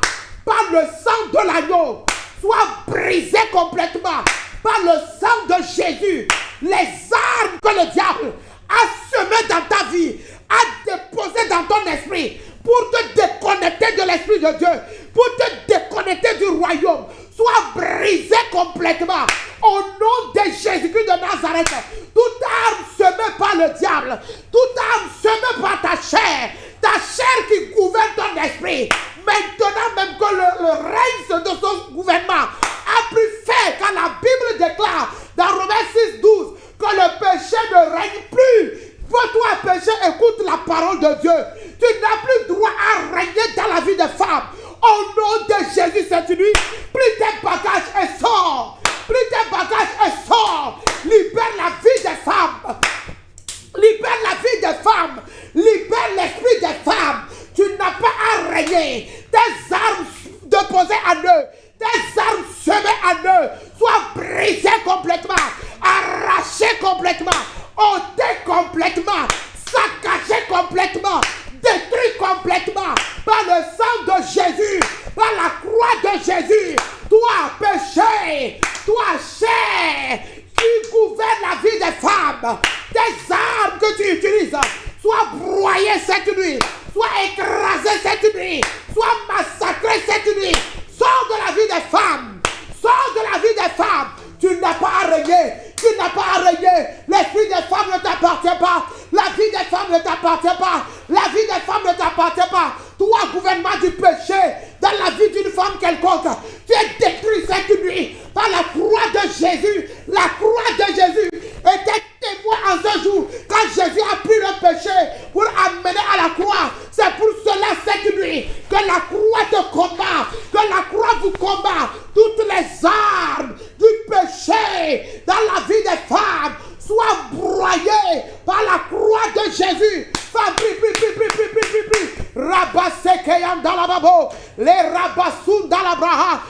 par le sang de l'agneau, soit brisée complètement par le sang de Jésus. Les armes que le diable a semées dans ta vie, a déposé dans ton esprit pour te déconnecter de l'Esprit de Dieu, pour te déconnecter du royaume, soit brisé complètement. Au nom de Jésus-Christ de Nazareth, toute arme semée par le diable, toute arme semée par ta chair qui gouverne ton esprit, maintenant même que le règne de son gouvernement a pris fin, quand la Bible déclare dans Romains 6:12 que le péché ne règne plus. Pour toi, péché, écoute la parole de Dieu. Tu n'as plus droit à régner dans la vie des femmes. Au nom de Jésus cette nuit, pris tes bagages et sors. Pris tes bagages et sors. Libère la vie des femmes. Libère la vie des femmes. Libère l'esprit des femmes. Tu n'as pas à régner. Tes armes déposées en eux, tes armes semées en eux, soient brisées complètement, arrachées complètement, ôtées complètement. qui gouvernent la vie des femmes, des armes que tu utilises, soient broyées cette nuit, soient écrasées cette nuit, soient massacrées cette nuit. Sors de la vie des femmes. Sors de la vie des femmes. Tu n'as pas à régner. Tu n'as pas à régner. L'esprit des femmes ne t'appartient pas. La vie des femmes ne t'appartient pas. La vie des femmes ne t'appartient pas. Toi, gouvernement du péché, dans la vie d'une femme quelconque, tu es détruit cette nuit par la croix de Jésus. La croix de Jésus était témoin en ce jour. Quand Jésus a pris le péché pour amener à la croix, c'est pour cela cette nuit que la croix te combat, que la croix vous combat. Toutes les armes du péché dans la vie des femmes soient broyées par la croix de Jésus. Rabasekeyam dans la babo, les rabassoun dans la braha,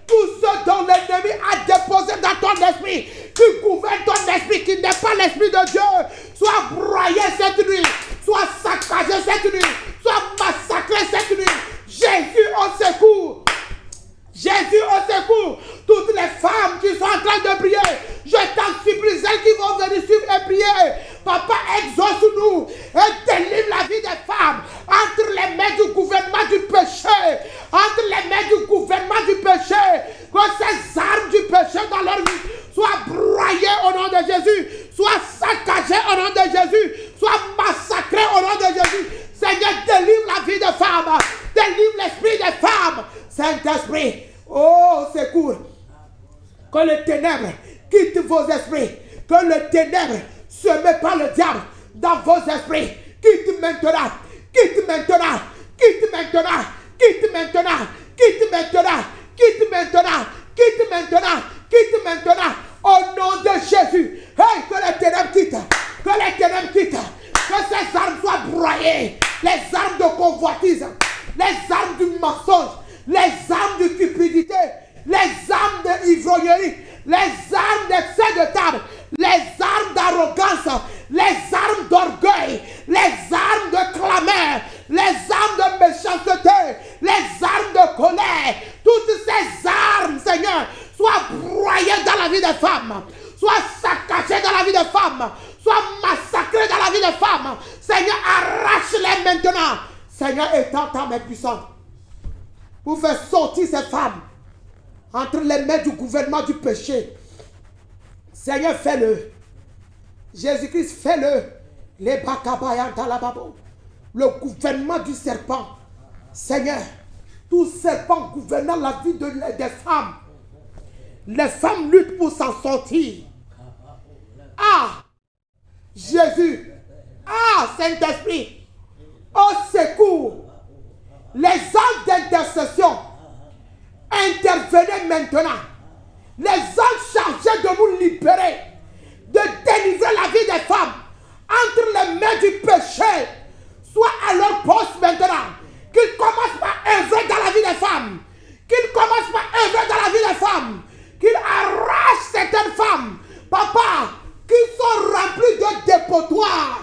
tout ce dont l'ennemi a déposé dans ton esprit, qui gouverne ton esprit, qui n'est pas l'esprit de Dieu, soit broyé cette nuit, soit saccagé cette nuit, soit massacré cette nuit. Jésus au secours. Jésus au secours. Toutes les femmes qui sont en train de prier, je t'en supplie, celles qui vont venir suivre et prier. Papa, exauce-nous et délivre la vie des femmes entre les mains du gouvernement du péché. Entre les mains du gouvernement du péché. Que ces armes du péché dans leur vie soient broyées au nom de Jésus. Soient saccagées au nom de Jésus. Soient massacrées au nom de Jésus. Seigneur, délivre la vie des femmes. Délivre l'esprit des femmes. Saint-Esprit, oh, secours. Que le ténèbre quitte vos esprits. Que le ténèbre semé par le diable dans vos esprits quitte maintenant. Quitte maintenant. Quitte maintenant. Quitte maintenant. Quitte maintenant. Quitte maintenant. Quitte maintenant. Quitte maintenant. Au nom de Jésus. Hey, que les ténèbres quittent. Que les ténèbres quittent. Que ces armes soient broyées. Les armes de convoitise. Les armes du mensonge. Les armes de cupidité, les armes de ivrognerie, les armes d'excès de table, les armes d'arrogance, les armes d'orgueil, les armes de clameur, les armes de méchanceté, les armes de colère. Toutes ces armes, Seigneur, soient broyées dans la vie des femmes, soient saccagées dans la vie des femmes, soient massacrées dans la vie des femmes. Seigneur, arrache-les maintenant. Seigneur, étends ta main puissante pour faire sortir ces femmes entre les mains du gouvernement du péché. Seigneur, fais-le. Jésus-Christ, fais-le. Les bakabayantala-babo. Le gouvernement du serpent. Seigneur, tout serpent gouvernant la vie des femmes. Les femmes luttent pour s'en sortir. Ah, Jésus. Ah, Saint-Esprit. Au secours. Les anges d'intercession, intervenez maintenant. Les anges chargés de vous libérer, de délivrer la vie des femmes entre les mains du péché, soient à leur poste maintenant. Qu'ils commencent par œuvrer dans la vie des femmes. Qu'ils commencent par œuvrer dans la vie des femmes. Qu'ils arrachent certaines femmes, papa, qui sont remplies de dépotoirs,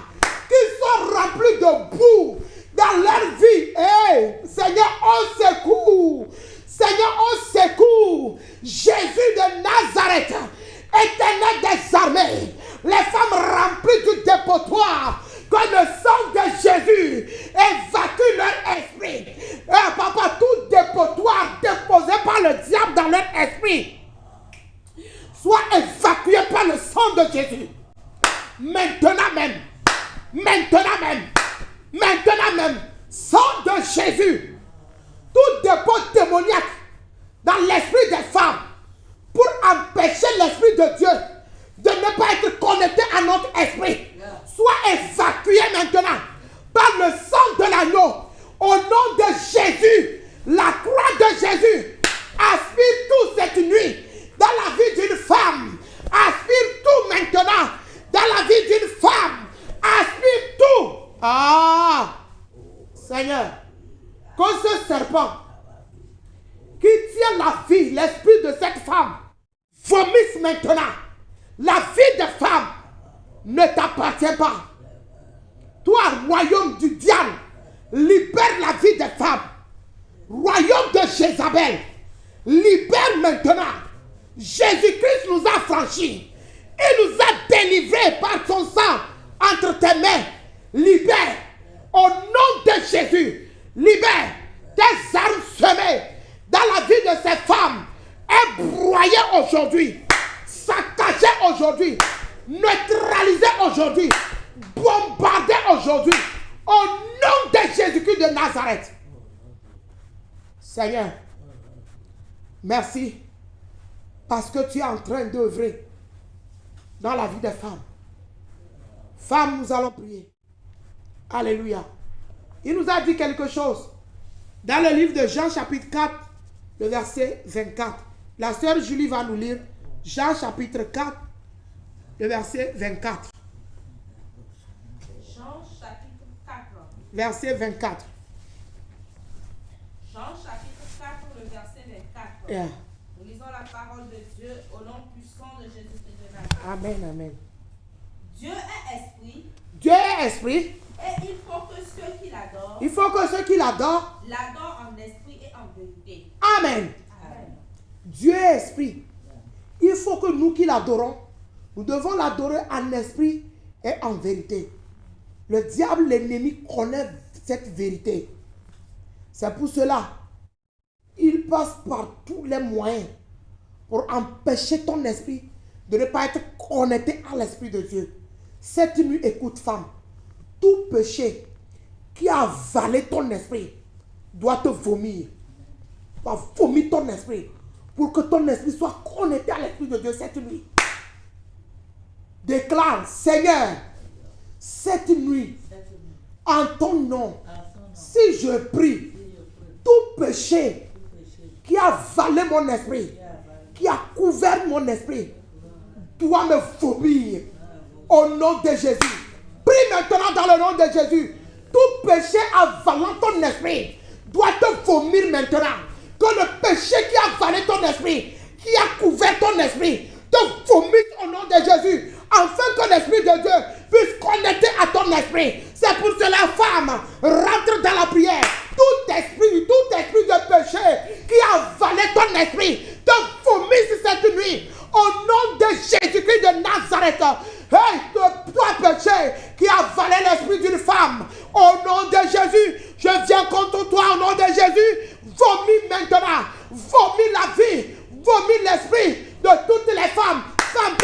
qui sont remplies de boue dans leur vie. Hey, Seigneur, au secours. Seigneur, au secours. Jésus de Nazareth, Éternel des armées, les femmes remplies du dépotoir, que le sang de Jésus évacue leur esprit. Et papa, tout dépotoir déposé par le diable dans leur esprit soit évacué par le sang de Jésus. Maintenant même. Maintenant même. Maintenant même. Sang de Jésus. Tout dépôt démoniaque dans l'esprit des femmes pour empêcher l'esprit de Dieu de ne pas être connecté à notre esprit soit évacué maintenant par le sang de l'agneau. Au nom de Jésus, la croix de Jésus aspire tout cette nuit dans la vie d'une femme. Aspire tout maintenant dans la vie d'une femme. Aspire tout. Ah, Seigneur, que ce serpent qui tient la vie, l'esprit de cette femme, vomisse maintenant. La vie de femme ne t'appartient pas. Toi, royaume du diable, libère la vie des femmes. Royaume de Jézabel, libère maintenant Jésus-Christ nous a franchis. Il nous a délivrés par son sang entre tes mains. Libère. Au nom de Jésus. Libère tes armes semées dans la vie de ces femmes. Ébroyées aujourd'hui. Saccagées aujourd'hui. Neutralisées aujourd'hui. Bombardées aujourd'hui. Au nom de Jésus-Christ de Nazareth. Seigneur, merci parce que tu es en train d'œuvrer dans la vie des femmes. Femmes, nous allons prier. Alléluia. Il nous a dit quelque chose dans le livre de Jean chapitre 4, le verset 24. La sœur Julie va nous lire Jean chapitre 4, le verset 24. Jean chapitre 4. Verset 24. Jean chapitre 4, le verset 24. Yeah. Nous lisons la parole de Dieu au nom puissant de Jésus-Christ de Nazareth. Amen, amen. Dieu est esprit. Dieu est esprit. Et il faut que ceux qui l'adorent, Il faut que ceux qui l'adorent, l'adorent en esprit et en vérité. amen. Amen. Dieu est esprit. Il faut que nous qui l'adorons, nous devons l'adorer en esprit et en vérité. Le diable, l'ennemi, connaît cette vérité. C'est pour cela, il passe par tous les moyens pour empêcher ton esprit de ne pas être connecté à l'esprit de Dieu. Cette nuit, écoute, femme, tout péché qui a avalé ton esprit doit te vomir. Va vomir ton esprit pour que ton esprit soit connecté à l'esprit de Dieu cette nuit. Déclare, Seigneur, cette nuit, en ton nom, si je prie, tout péché qui a avalé mon esprit, qui a couvert mon esprit, doit me vomir au nom de Jésus. Prie maintenant dans le nom de Jésus. Tout péché avalant ton esprit doit te vomir maintenant. Que le péché qui a avalé ton esprit, qui a couvert ton esprit, te vomisse au nom de Jésus. Afin que l'esprit de Dieu puisse connecter à ton esprit. C'est pour cela, femme, rentre dans la prière. Tout esprit de péché qui a avalé ton esprit, te vomisse cette nuit. Au nom de Jésus-Christ de Nazareth. Hey, toi péché qui a avalé l'esprit d'une femme, au nom de Jésus, je viens contre toi au nom de Jésus. Vomis maintenant, vomis la vie, vomis l'esprit de toutes les femmes. Femme,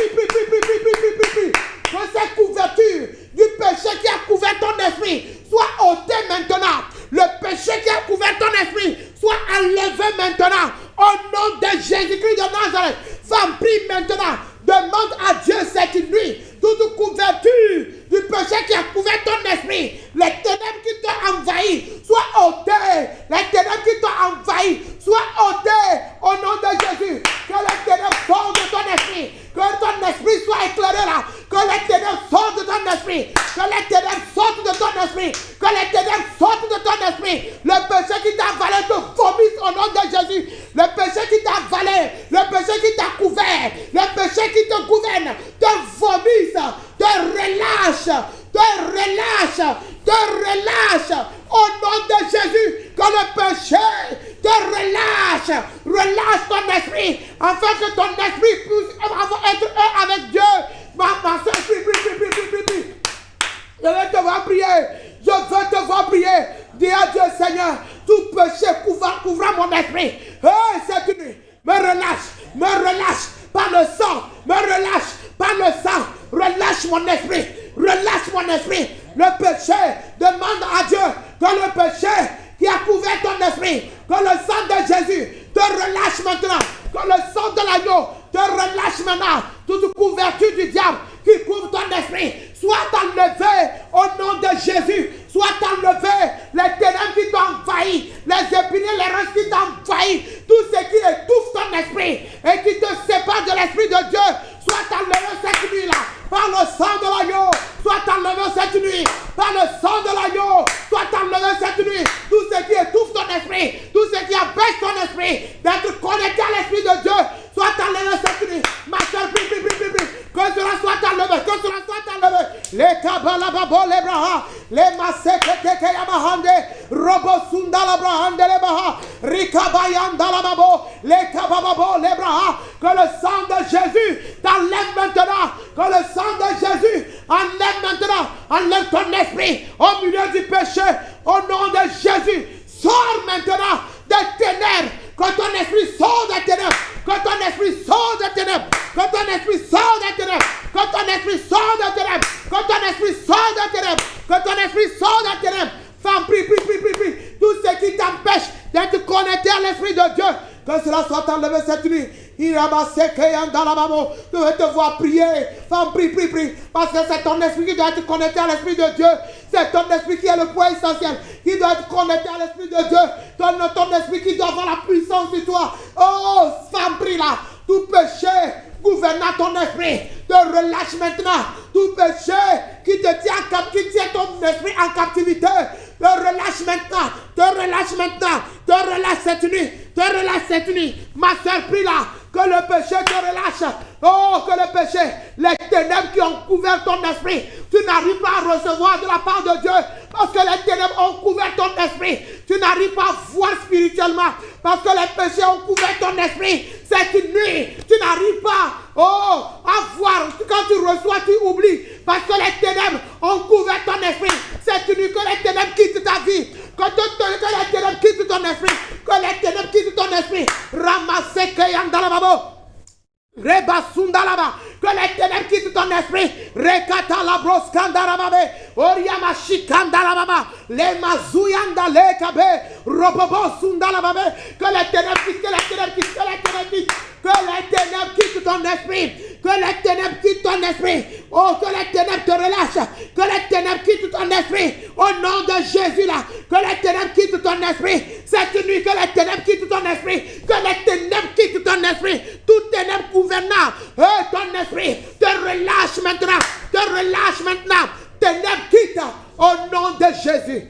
que cette couverture du péché qui a couvert ton esprit soit ôtée maintenant. Le péché qui a couvert ton esprit soit enlevé maintenant. Au nom de Jésus-Christ de Nazareth. Femme, prie maintenant. Demande à Dieu cette nuit toute couverture du péché qui a couvert ton esprit. Les ténèbres qui t'ont envahi soient ôtées. Les ténèbres qui t'ont envahi soient ôtées au nom de Jésus. Que les ténèbres sortent de ton esprit. Que ton esprit soit éclairé là. Que les ténèbres sortent de ton esprit. Que les ténèbres sortent de ton esprit. Que les ténèbres sortent de ton esprit. Le péché qui t'a avalé te vomisse au nom de Jésus. Le péché qui t'a avalé, le péché qui t'a couvert, le péché qui te gouverne, te vomisse, te relâche, te relâche, te relâche. Au nom de Jésus, que le péché te relâche, relâche ton esprit, afin que ton esprit puisse être un avec Dieu. Ma soeur, prie. Je vais te voir prier. Je veux te voir prier. Dis à Dieu, Seigneur, tout péché couvrant mon esprit. Hey, cette nuit, me relâche par le sang, me relâche par le sang. Relâche mon esprit. Le péché, demande à Dieu que le péché qui a couvert ton esprit, que le sang de Jésus te relâche maintenant. Que le sang de l'agneau te relâche maintenant. Toute couverture du diable qui couvre ton esprit soit enlevé au nom de Jésus. Soit enlevé les ténèbres qui t'ont envahi, les épines, les reins qui t'ont envahi, tout ce qui étouffe ton esprit et qui te sépare de l'esprit de Dieu, soit enlevé cette nuit-là par le sang de l'agneau. Soit enlevé cette nuit par le sang de l'agneau. Soit enlevé cette nuit tout ce qui étouffe ton esprit, tout ce qui empêche ton esprit d'être connecté à l'esprit de Dieu. Soit enlevé cette nuit. Ma soeur, prie. Que cela soit enlevé. Les kabalababo, les bras. Le masekete yamahande. Robo sundala brahande le baha. Rikabayanda la babo. Le kabababo le braha. Que le sang de Jésus t'enlève maintenant. Que le sang de Jésus enlève maintenant. Enlève ton esprit au milieu du péché. Au nom de Jésus. Sors maintenant des ténèbres. Que ton esprit sort des ténèbres. Que ton esprit sort des ténèbres. Que ton esprit sort des ténèbres. Que ton esprit sort des ténèbres. Que ton esprit sort des ténèbres. Que ton esprit sort des ténèbres. Femme, prie. Tout ce qui t'empêche d'être connecté à l'esprit de Dieu, que cela soit enlevé cette nuit. Tu veux te voir prier. Femme, prie. Parce que c'est ton esprit qui doit être connecté à l'esprit de Dieu. C'est ton esprit qui est le point essentiel. Qui doit être connecté à l'esprit de Dieu. Ton esprit qui doit avoir la puissance sur toi. Oh, femme, prie là. Tout péché gouvernant ton esprit te relâche maintenant. Tout péché qui te tient ton esprit en captivité te relâche maintenant. Te relâche cette nuit. Ma soeur, prie là. Que le péché te relâche. Oh, que le péché, les ténèbres qui ont couvert ton esprit, tu n'arrives pas à recevoir de la part de Dieu. Parce que les ténèbres ont couvert ton esprit. Tu n'arrives pas à voir spirituellement. Parce que les péchés ont couvert ton esprit. Cette nuit, tu n'arrives pas à voir. Quand tu reçois, tu oublies. Parce que les ténèbres ont couvert ton esprit. Cette nuit, que les ténèbres quittent ta vie. Que les ténèbres quittent ton esprit. Que les ténèbres quittent ton esprit. Ramassez Kayandalababo. Rebasundalaba. Que les ténèbres quittent ton esprit. Rekata la broskandarababe. Oriama shikandalababa. Les mazuyanda le kabe. Robobo sundalababe. Que les ténèbres quittent. Que les ténèbres quittent ton esprit. Que les ténèbres quittent ton esprit. Oh, que les ténèbres te relâchent. Que les ténèbres quittent ton esprit. Au nom de Jésus là. Que les ténèbres quittent ton esprit. Cette nuit, que les ténèbres quittent ton esprit. Que les ténèbres quittent ton esprit. Toute ténèbre gouvernant ton esprit. Te relâche maintenant. Ténèbres quitte. Au nom de Jésus.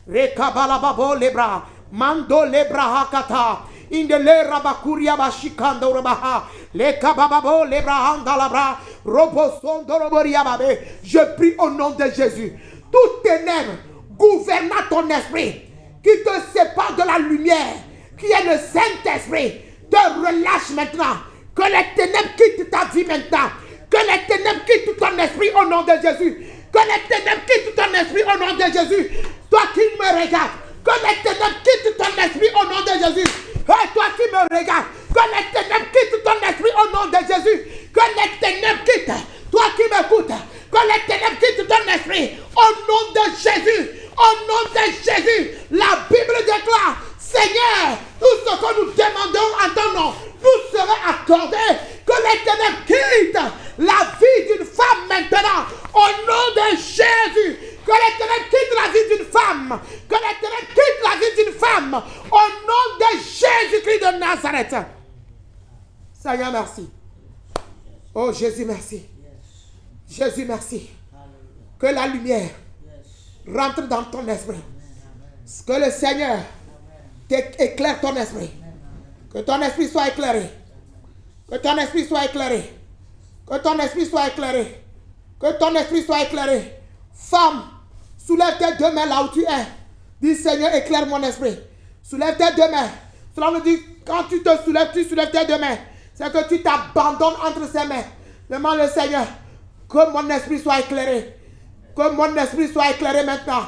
Rekabalababo lebra. Mando lebra hakata. Indele rabakuria bashikando rabaha. Le kabababo lebra handalabra. Robosondo roboria babe. Je prie au nom de Jésus. Toute ténèbre gouvernant ton esprit, qui te sépare de la lumière, qui est le Saint-Esprit, te relâche maintenant. Que les ténèbres quittent ta vie maintenant. Que les ténèbres quittent ton esprit au nom de Jésus. Que les ténèbres quittent ton esprit au nom de Jésus. Toi qui me regardes, que les ténèbres quittent ton esprit au nom de Jésus. Et toi qui me regardes, que les ténèbres quittent ton esprit au nom de Jésus. Que les ténèbres quittent. Toi qui m'écoutes, que les ténèbres quittent ton esprit au nom de Jésus. Au nom de Jésus, la Bible déclare, Seigneur, tout ce que nous demandons en ton nom nous sera accordé. Que les ténèbres quittent la vie d'une femme maintenant. Au nom de Jésus. Que les ténèbres quittent la vie d'une femme. Que les ténèbres quittent la vie d'une femme. Au nom de Jésus-Christ de Nazareth. Seigneur, merci. Oh Jésus, merci. Jésus, merci. Que la lumière rentre dans ton esprit. Que le Seigneur éclaire ton esprit. Que ton esprit soit éclairé. Que ton esprit soit éclairé. Que ton esprit soit éclairé. Que ton esprit soit éclairé. Femme, soulève tes deux mains là où tu es. Dis Seigneur, éclaire mon esprit. Soulève tes deux mains. Cela veut dire quand tu soulèves tes deux mains. C'est que tu t'abandonnes entre ses mains. Demande le Seigneur que mon esprit soit éclairé. Que mon esprit soit éclairé maintenant.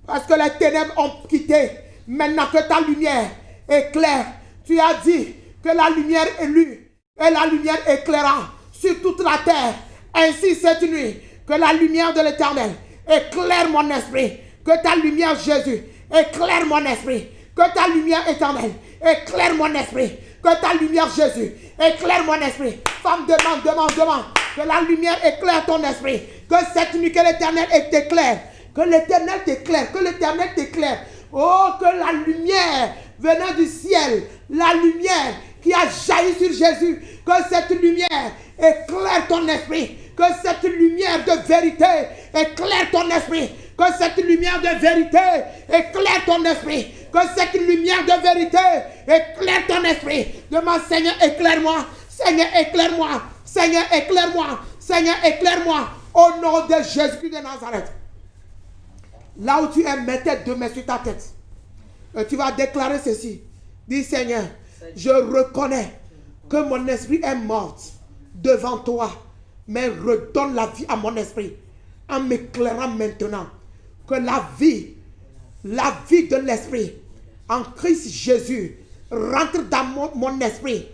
Parce que les ténèbres ont quitté. Maintenant que ta lumière éclaire. Tu as dit que la lumière est lue. Et la lumière éclairera sur toute la terre. Ainsi cette nuit, que la lumière de l'Éternel éclaire mon esprit. Que ta lumière Jésus éclaire mon esprit. Que ta lumière éternelle éclaire mon esprit. Que ta lumière Jésus éclaire mon esprit. Femme, demande. Que la lumière éclaire ton esprit. Que cette nuit, que l'Éternel t'éclaire. Que l'Éternel t'éclaire. Que l'Éternel t'éclaire. Oh, que la lumière venant du ciel, la lumière qui a jailli sur Jésus, que cette lumière éclaire ton esprit. Que cette lumière de vérité éclaire ton esprit. Que cette lumière de vérité éclaire ton esprit. Que cette lumière de vérité éclaire ton esprit. Demande Seigneur, éclaire-moi. Seigneur, éclaire-moi. Seigneur, éclaire-moi. Seigneur, éclaire-moi. Au nom de Jésus de Nazareth. Là où tu es, mets tes 2 mains sur ta tête. Et tu vas déclarer ceci. Dis Seigneur, je reconnais que mon esprit est mort devant toi. Mais redonne la vie à mon esprit. En m'éclairant maintenant que la vie de l'esprit en Christ Jésus rentre dans mon esprit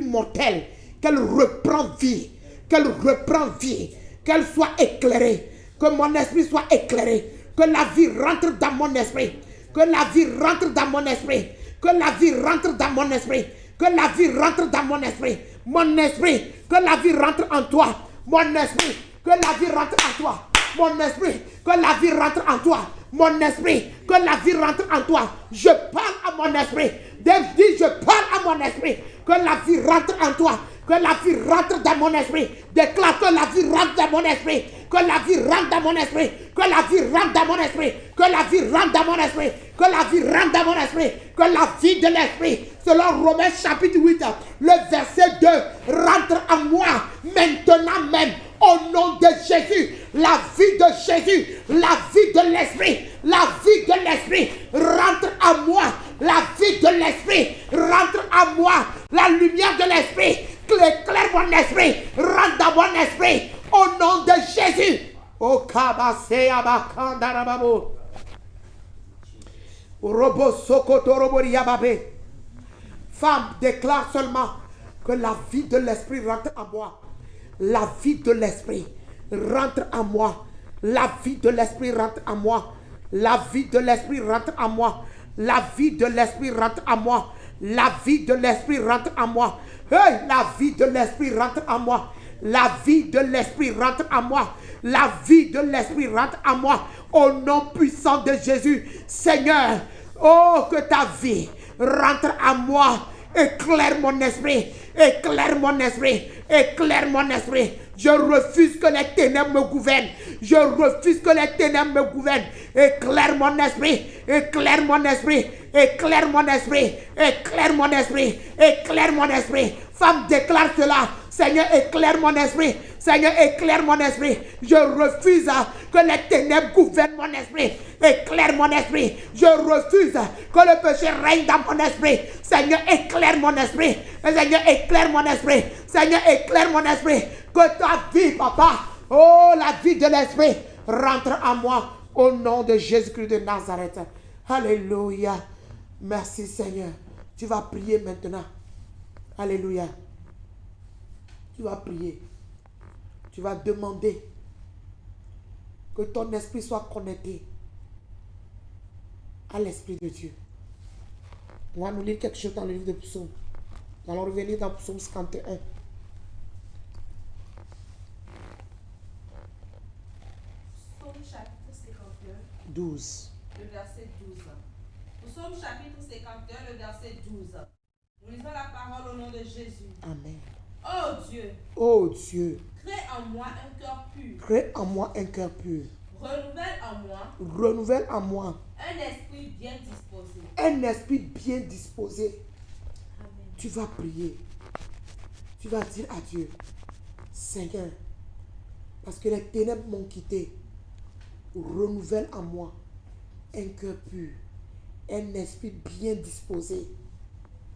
mortel, qu'elle reprend vie, qu'elle soit éclairée, que mon esprit soit éclairé, que la vie rentre dans mon esprit, que la vie rentre dans mon esprit, que la vie rentre dans mon esprit, que la vie rentre dans mon esprit, mon esprit, que la vie rentre en toi, mon esprit, que la vie rentre en toi, mon esprit, que la vie rentre en toi, mon esprit, que la vie rentre en toi. Je parle à mon esprit. Dis, je parle à mon esprit. Que la vie rentre en toi. Que la vie rentre dans mon esprit. Déclare que la vie rentre dans mon esprit. Que la vie rentre dans mon esprit. Que la vie rentre dans mon esprit. Que la vie rentre dans mon esprit. Que la vie rentre dans mon esprit. Que la vie de l'esprit, selon Romains chapitre 8, le verset 2, rentre en moi maintenant même. Au nom de Jésus, la vie de Jésus, la vie de l'esprit, rentre en moi. La vie de l'esprit rentre en moi. La lumière de l'esprit éclaire mon esprit, rentre dans mon esprit. Au nom de Jésus. O kabasea bakandarababo. Robo sokoto robori yababe. Femme, déclare seulement que la vie de l'esprit rentre en moi. La vie de l'esprit rentre en moi. La vie de l'esprit rentre en moi. La vie de l'esprit rentre en moi. La vie de l'esprit rentre en moi. La vie de l'esprit rentre en moi. Hey, la vie de l'esprit rentre en moi. La vie de l'esprit rentre en moi. La vie de l'esprit rentre en moi. Au nom puissant de Jésus. Seigneur, oh, que ta vie rentre en moi. Éclaire mon esprit. Éclaire mon esprit. Éclaire mon esprit. Je refuse que les ténèbres me gouvernent. Je refuse que les ténèbres me gouvernent. Éclaire mon esprit. Éclaire mon esprit. Éclaire mon esprit. Éclaire mon esprit. Éclaire mon esprit. Femme, déclare cela. Seigneur, éclaire mon esprit. Seigneur, éclaire mon esprit. Je refuse que les ténèbres gouvernent mon esprit. Éclaire mon esprit. Je refuse que le péché règne dans mon esprit. Seigneur, éclaire mon esprit. Seigneur, éclaire mon esprit. Seigneur, éclaire mon esprit. Que ta vie, papa, oh, la vie de l'esprit, rentre en moi. Au nom de Jésus-Christ de Nazareth. Alléluia. Merci, Seigneur. Tu vas prier maintenant. Alléluia. Tu vas prier. Tu vas demander que ton esprit soit connecté à l'Esprit de Dieu. On va nous lire quelque chose dans le livre de Psaume. Nous allons revenir dans Psaume 51. Psaume chapitre 51. 12. Le verset 12. Psaume chapitre 51, le verset 12. Nous lisons la parole au nom de Jésus. Amen. Oh Dieu. Oh Dieu. Crée en moi un cœur pur. Crée en moi un cœur pur. Renouvelle en moi. Renouvelle en moi. Un esprit bien disposé. Un esprit bien disposé. Amen. Tu vas prier. Tu vas dire à Dieu, Seigneur, parce que les ténèbres m'ont quitté, renouvelle en moi un cœur pur, un esprit bien disposé.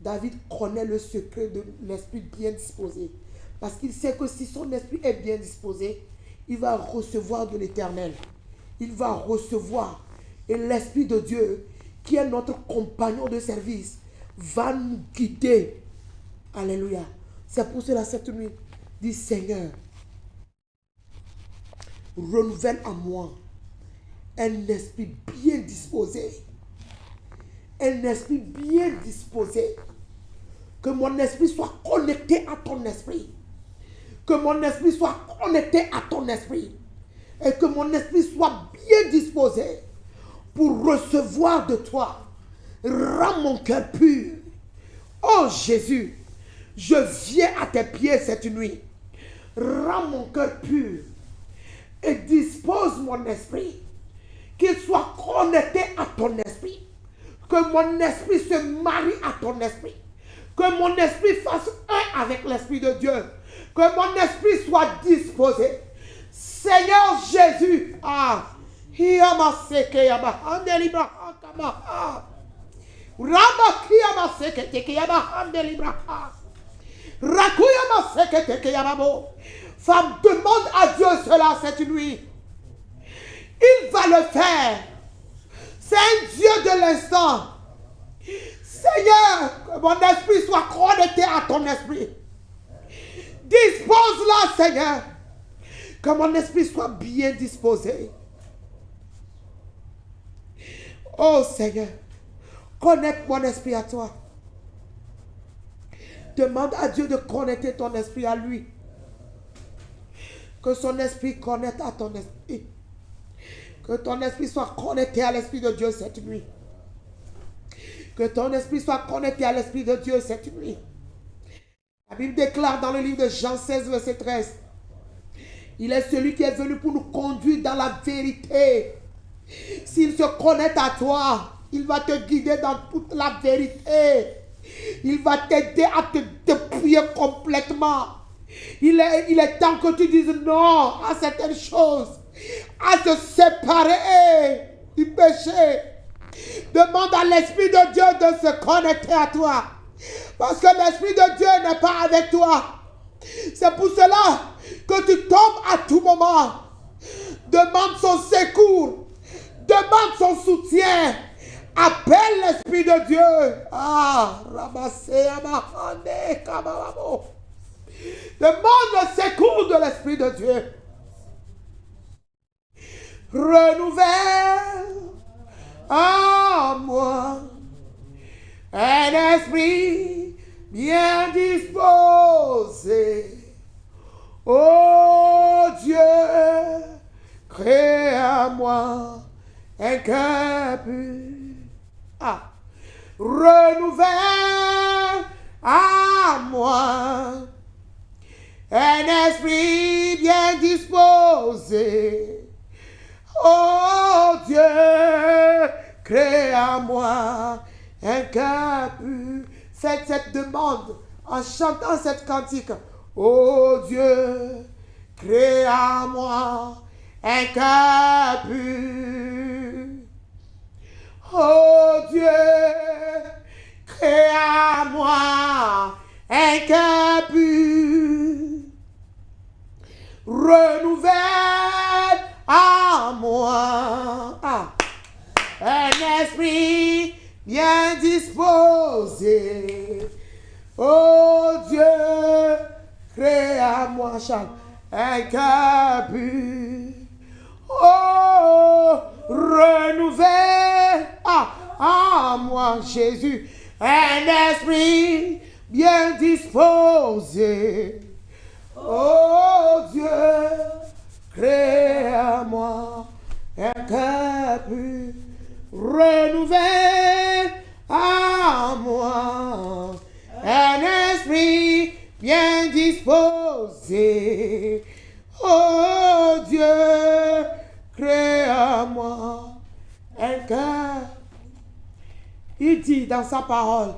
David connaît le secret de l'esprit bien disposé. Parce qu'il sait que si son esprit est bien disposé, il va recevoir de l'Éternel. Il va recevoir. Et l'Esprit de Dieu, qui est notre compagnon de service, va nous guider. Alléluia. C'est pour cela cette nuit, dis Seigneur, renouvelle en moi un esprit bien disposé. Un esprit bien disposé. Que mon esprit soit connecté à ton esprit. Que mon esprit soit connecté à ton esprit. Et que mon esprit soit bien disposé pour recevoir de toi. Rends mon cœur pur. Oh Jésus, je viens à tes pieds cette nuit. Rends mon cœur pur. Et dispose mon esprit. Qu'il soit connecté à ton esprit. Que mon esprit se marie à ton esprit. Que mon esprit fasse un avec l'Esprit de Dieu. Que mon esprit soit disposé. Seigneur Jésus. Femme, demande à Dieu cela cette nuit. Il va le faire. C'est un Dieu de l'instant. Seigneur, que mon esprit soit connecté à ton esprit. Dispose-la, Seigneur. Que mon esprit soit bien disposé. Oh Seigneur, connecte mon esprit à toi. Demande à Dieu de connecter ton esprit à lui. Que son esprit connecte à ton esprit. Que ton esprit soit connecté à l'esprit de Dieu cette nuit. Que ton esprit soit connecté à l'esprit de Dieu cette nuit. La Bible déclare dans le livre de Jean 16, verset 13. Il est celui qui est venu pour nous conduire dans la vérité. S'il se connecte à toi, il va te guider dans toute la vérité. Il va t'aider à te dépouiller complètement. Il est temps que tu dises non à certaines choses, à te séparer du péché. Demande à l'Esprit de Dieu de se connecter à toi. Parce que l'Esprit de Dieu n'est pas avec toi. C'est pour cela que tu tombes à tout moment. Demande son secours. Demande son soutien. Appelle l'Esprit de Dieu. Demande le secours de l'Esprit de Dieu. Renouvelle en moi un esprit bien disposé. Oh Dieu, crée à moi un cœur pur. Renouvelle à moi un esprit bien disposé. Oh Dieu, crée à moi un cœur pur. Faites cette demande en chantant cette cantique. Oh Dieu, crée à moi un cœur pur. Oh Dieu, crée à moi un cœur pur. Renouvelle à moi un esprit bien disposé. Oh Dieu, crée à moi, chante, un cœur pur. Oh, renouvelle à moi, Jésus, un esprit bien disposé. Oh Dieu, crée à moi un cœur pur. Renouvelle à moi un esprit bien disposé. Oh Dieu, crée à moi un cœur. Il dit dans sa parole,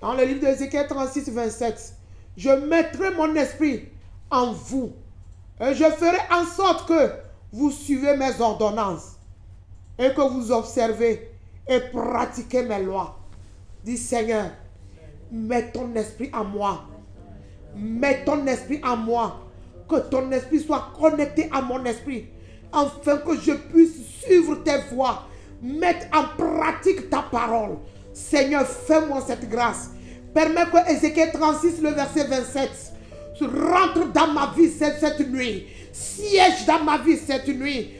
dans le livre d'Ézéchiel 36, 27, je mettrai mon esprit en vous et je ferai en sorte que vous suivez mes ordonnances et que vous observez et pratiquez mes lois. Dis Seigneur, mets ton esprit en moi. Mets ton esprit en moi. Que ton esprit soit connecté à mon esprit. Afin que je puisse suivre tes voies. Mettre en pratique ta parole. Seigneur, fais-moi cette grâce. Permets que Ézéchiel 36, le verset 27, rentre dans ma vie cette nuit. Siège dans ma vie cette nuit.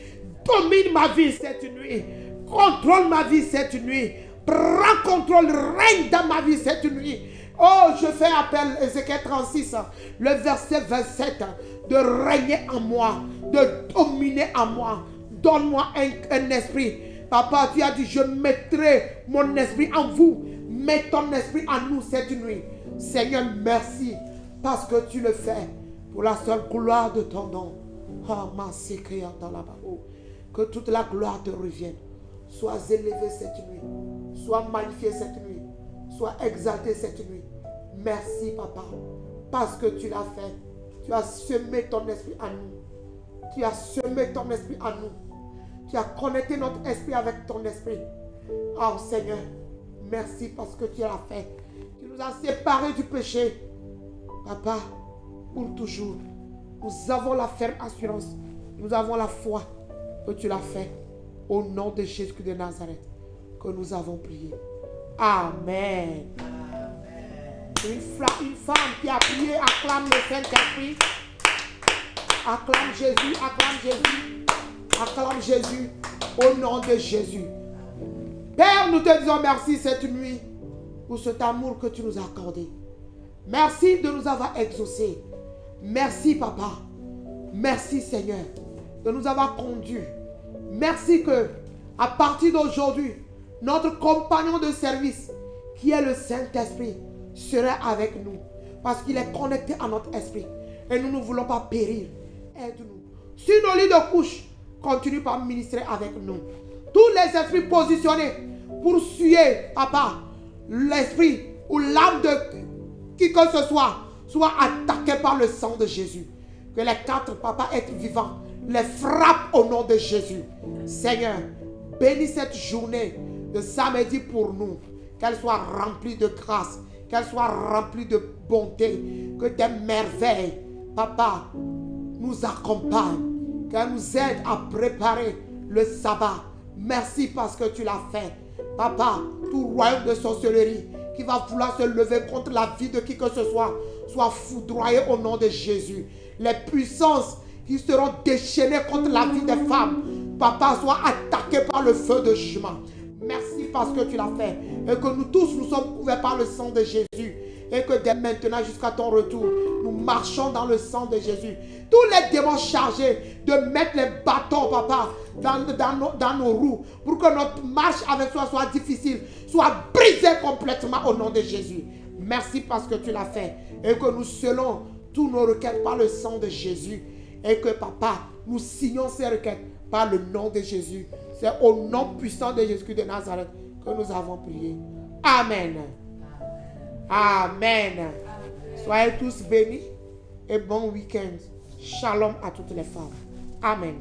Domine ma vie cette nuit. Contrôle ma vie cette nuit. Prends contrôle, règne dans ma vie cette nuit. Oh, je fais appel, Ézéchiel 36, le verset 27, de régner en moi, de dominer en moi. Donne-moi un esprit. Papa, tu as dit, je mettrai mon esprit en vous. Mets ton esprit en nous cette nuit. Seigneur, merci, parce que tu le fais pour la seule gloire de ton nom. Oh, ma sécréant dans la barreau. Que toute la gloire te revienne. Sois élevé cette nuit. Sois magnifié cette nuit. Sois exalté cette nuit. Merci, Papa, parce que tu l'as fait. Tu as semé ton esprit en nous. Tu as semé ton esprit en nous. Tu as connecté notre esprit avec ton esprit. Oh Seigneur, merci parce que tu l'as fait. Tu nous as séparés du péché. Papa, pour toujours, nous avons la ferme assurance. Nous avons la foi que tu l'as fait. Au nom de Jésus de Nazareth, que nous avons prié. Amen. Une femme qui a prié, acclame le Saint-Esprit. Acclame Jésus, acclame Jésus. Acclame Jésus au nom de Jésus. Père, nous te disons merci cette nuit pour cet amour que tu nous as accordé. Merci de nous avoir exaucés. Merci Papa. Merci Seigneur de nous avoir conduits. Merci que à partir d'aujourd'hui, notre compagnon de service qui est le Saint-Esprit sera avec nous parce qu'il est connecté à notre esprit et nous ne voulons pas périr. Aide-nous. Sur nos lits de couche, continue par ministrer avec nous. Tous les esprits positionnés pour suer, Papa, l'esprit ou l'âme de qui que ce soit attaqués par le sang de Jésus. Que les 4 papas êtres vivants les frappent au nom de Jésus. Seigneur, bénis cette journée de samedi pour nous. Qu'elle soit remplie de grâce, qu'elle soit remplie de bonté, que tes merveilles, Papa, nous accompagnent, qu'elle nous aide à préparer le sabbat. Merci parce que tu l'as fait. Papa, tout royaume de sorcellerie qui va vouloir se lever contre la vie de qui que ce soit foudroyé au nom de Jésus. Les puissances qui seront déchaînées contre la vie des femmes, Papa, soient attaquées par le feu de jugement. Merci parce que tu l'as fait. Et que nous tous, nous sommes couverts par le sang de Jésus. Et que dès maintenant jusqu'à ton retour, nous marchons dans le sang de Jésus. Tous les démons chargés de mettre les bâtons, Papa, dans nos roues, pour que notre marche avec toi soit difficile, soit brisée complètement au nom de Jésus. Merci parce que tu l'as fait. Et que nous scellons tous nos requêtes par le sang de Jésus. Et que, Papa, nous signons ces requêtes par le nom de Jésus. C'est au nom puissant de Jésus de Nazareth que nous avons prié. Amen. Amen. Soyez tous bénis et bon week-end. Shalom à toutes les femmes. Amen.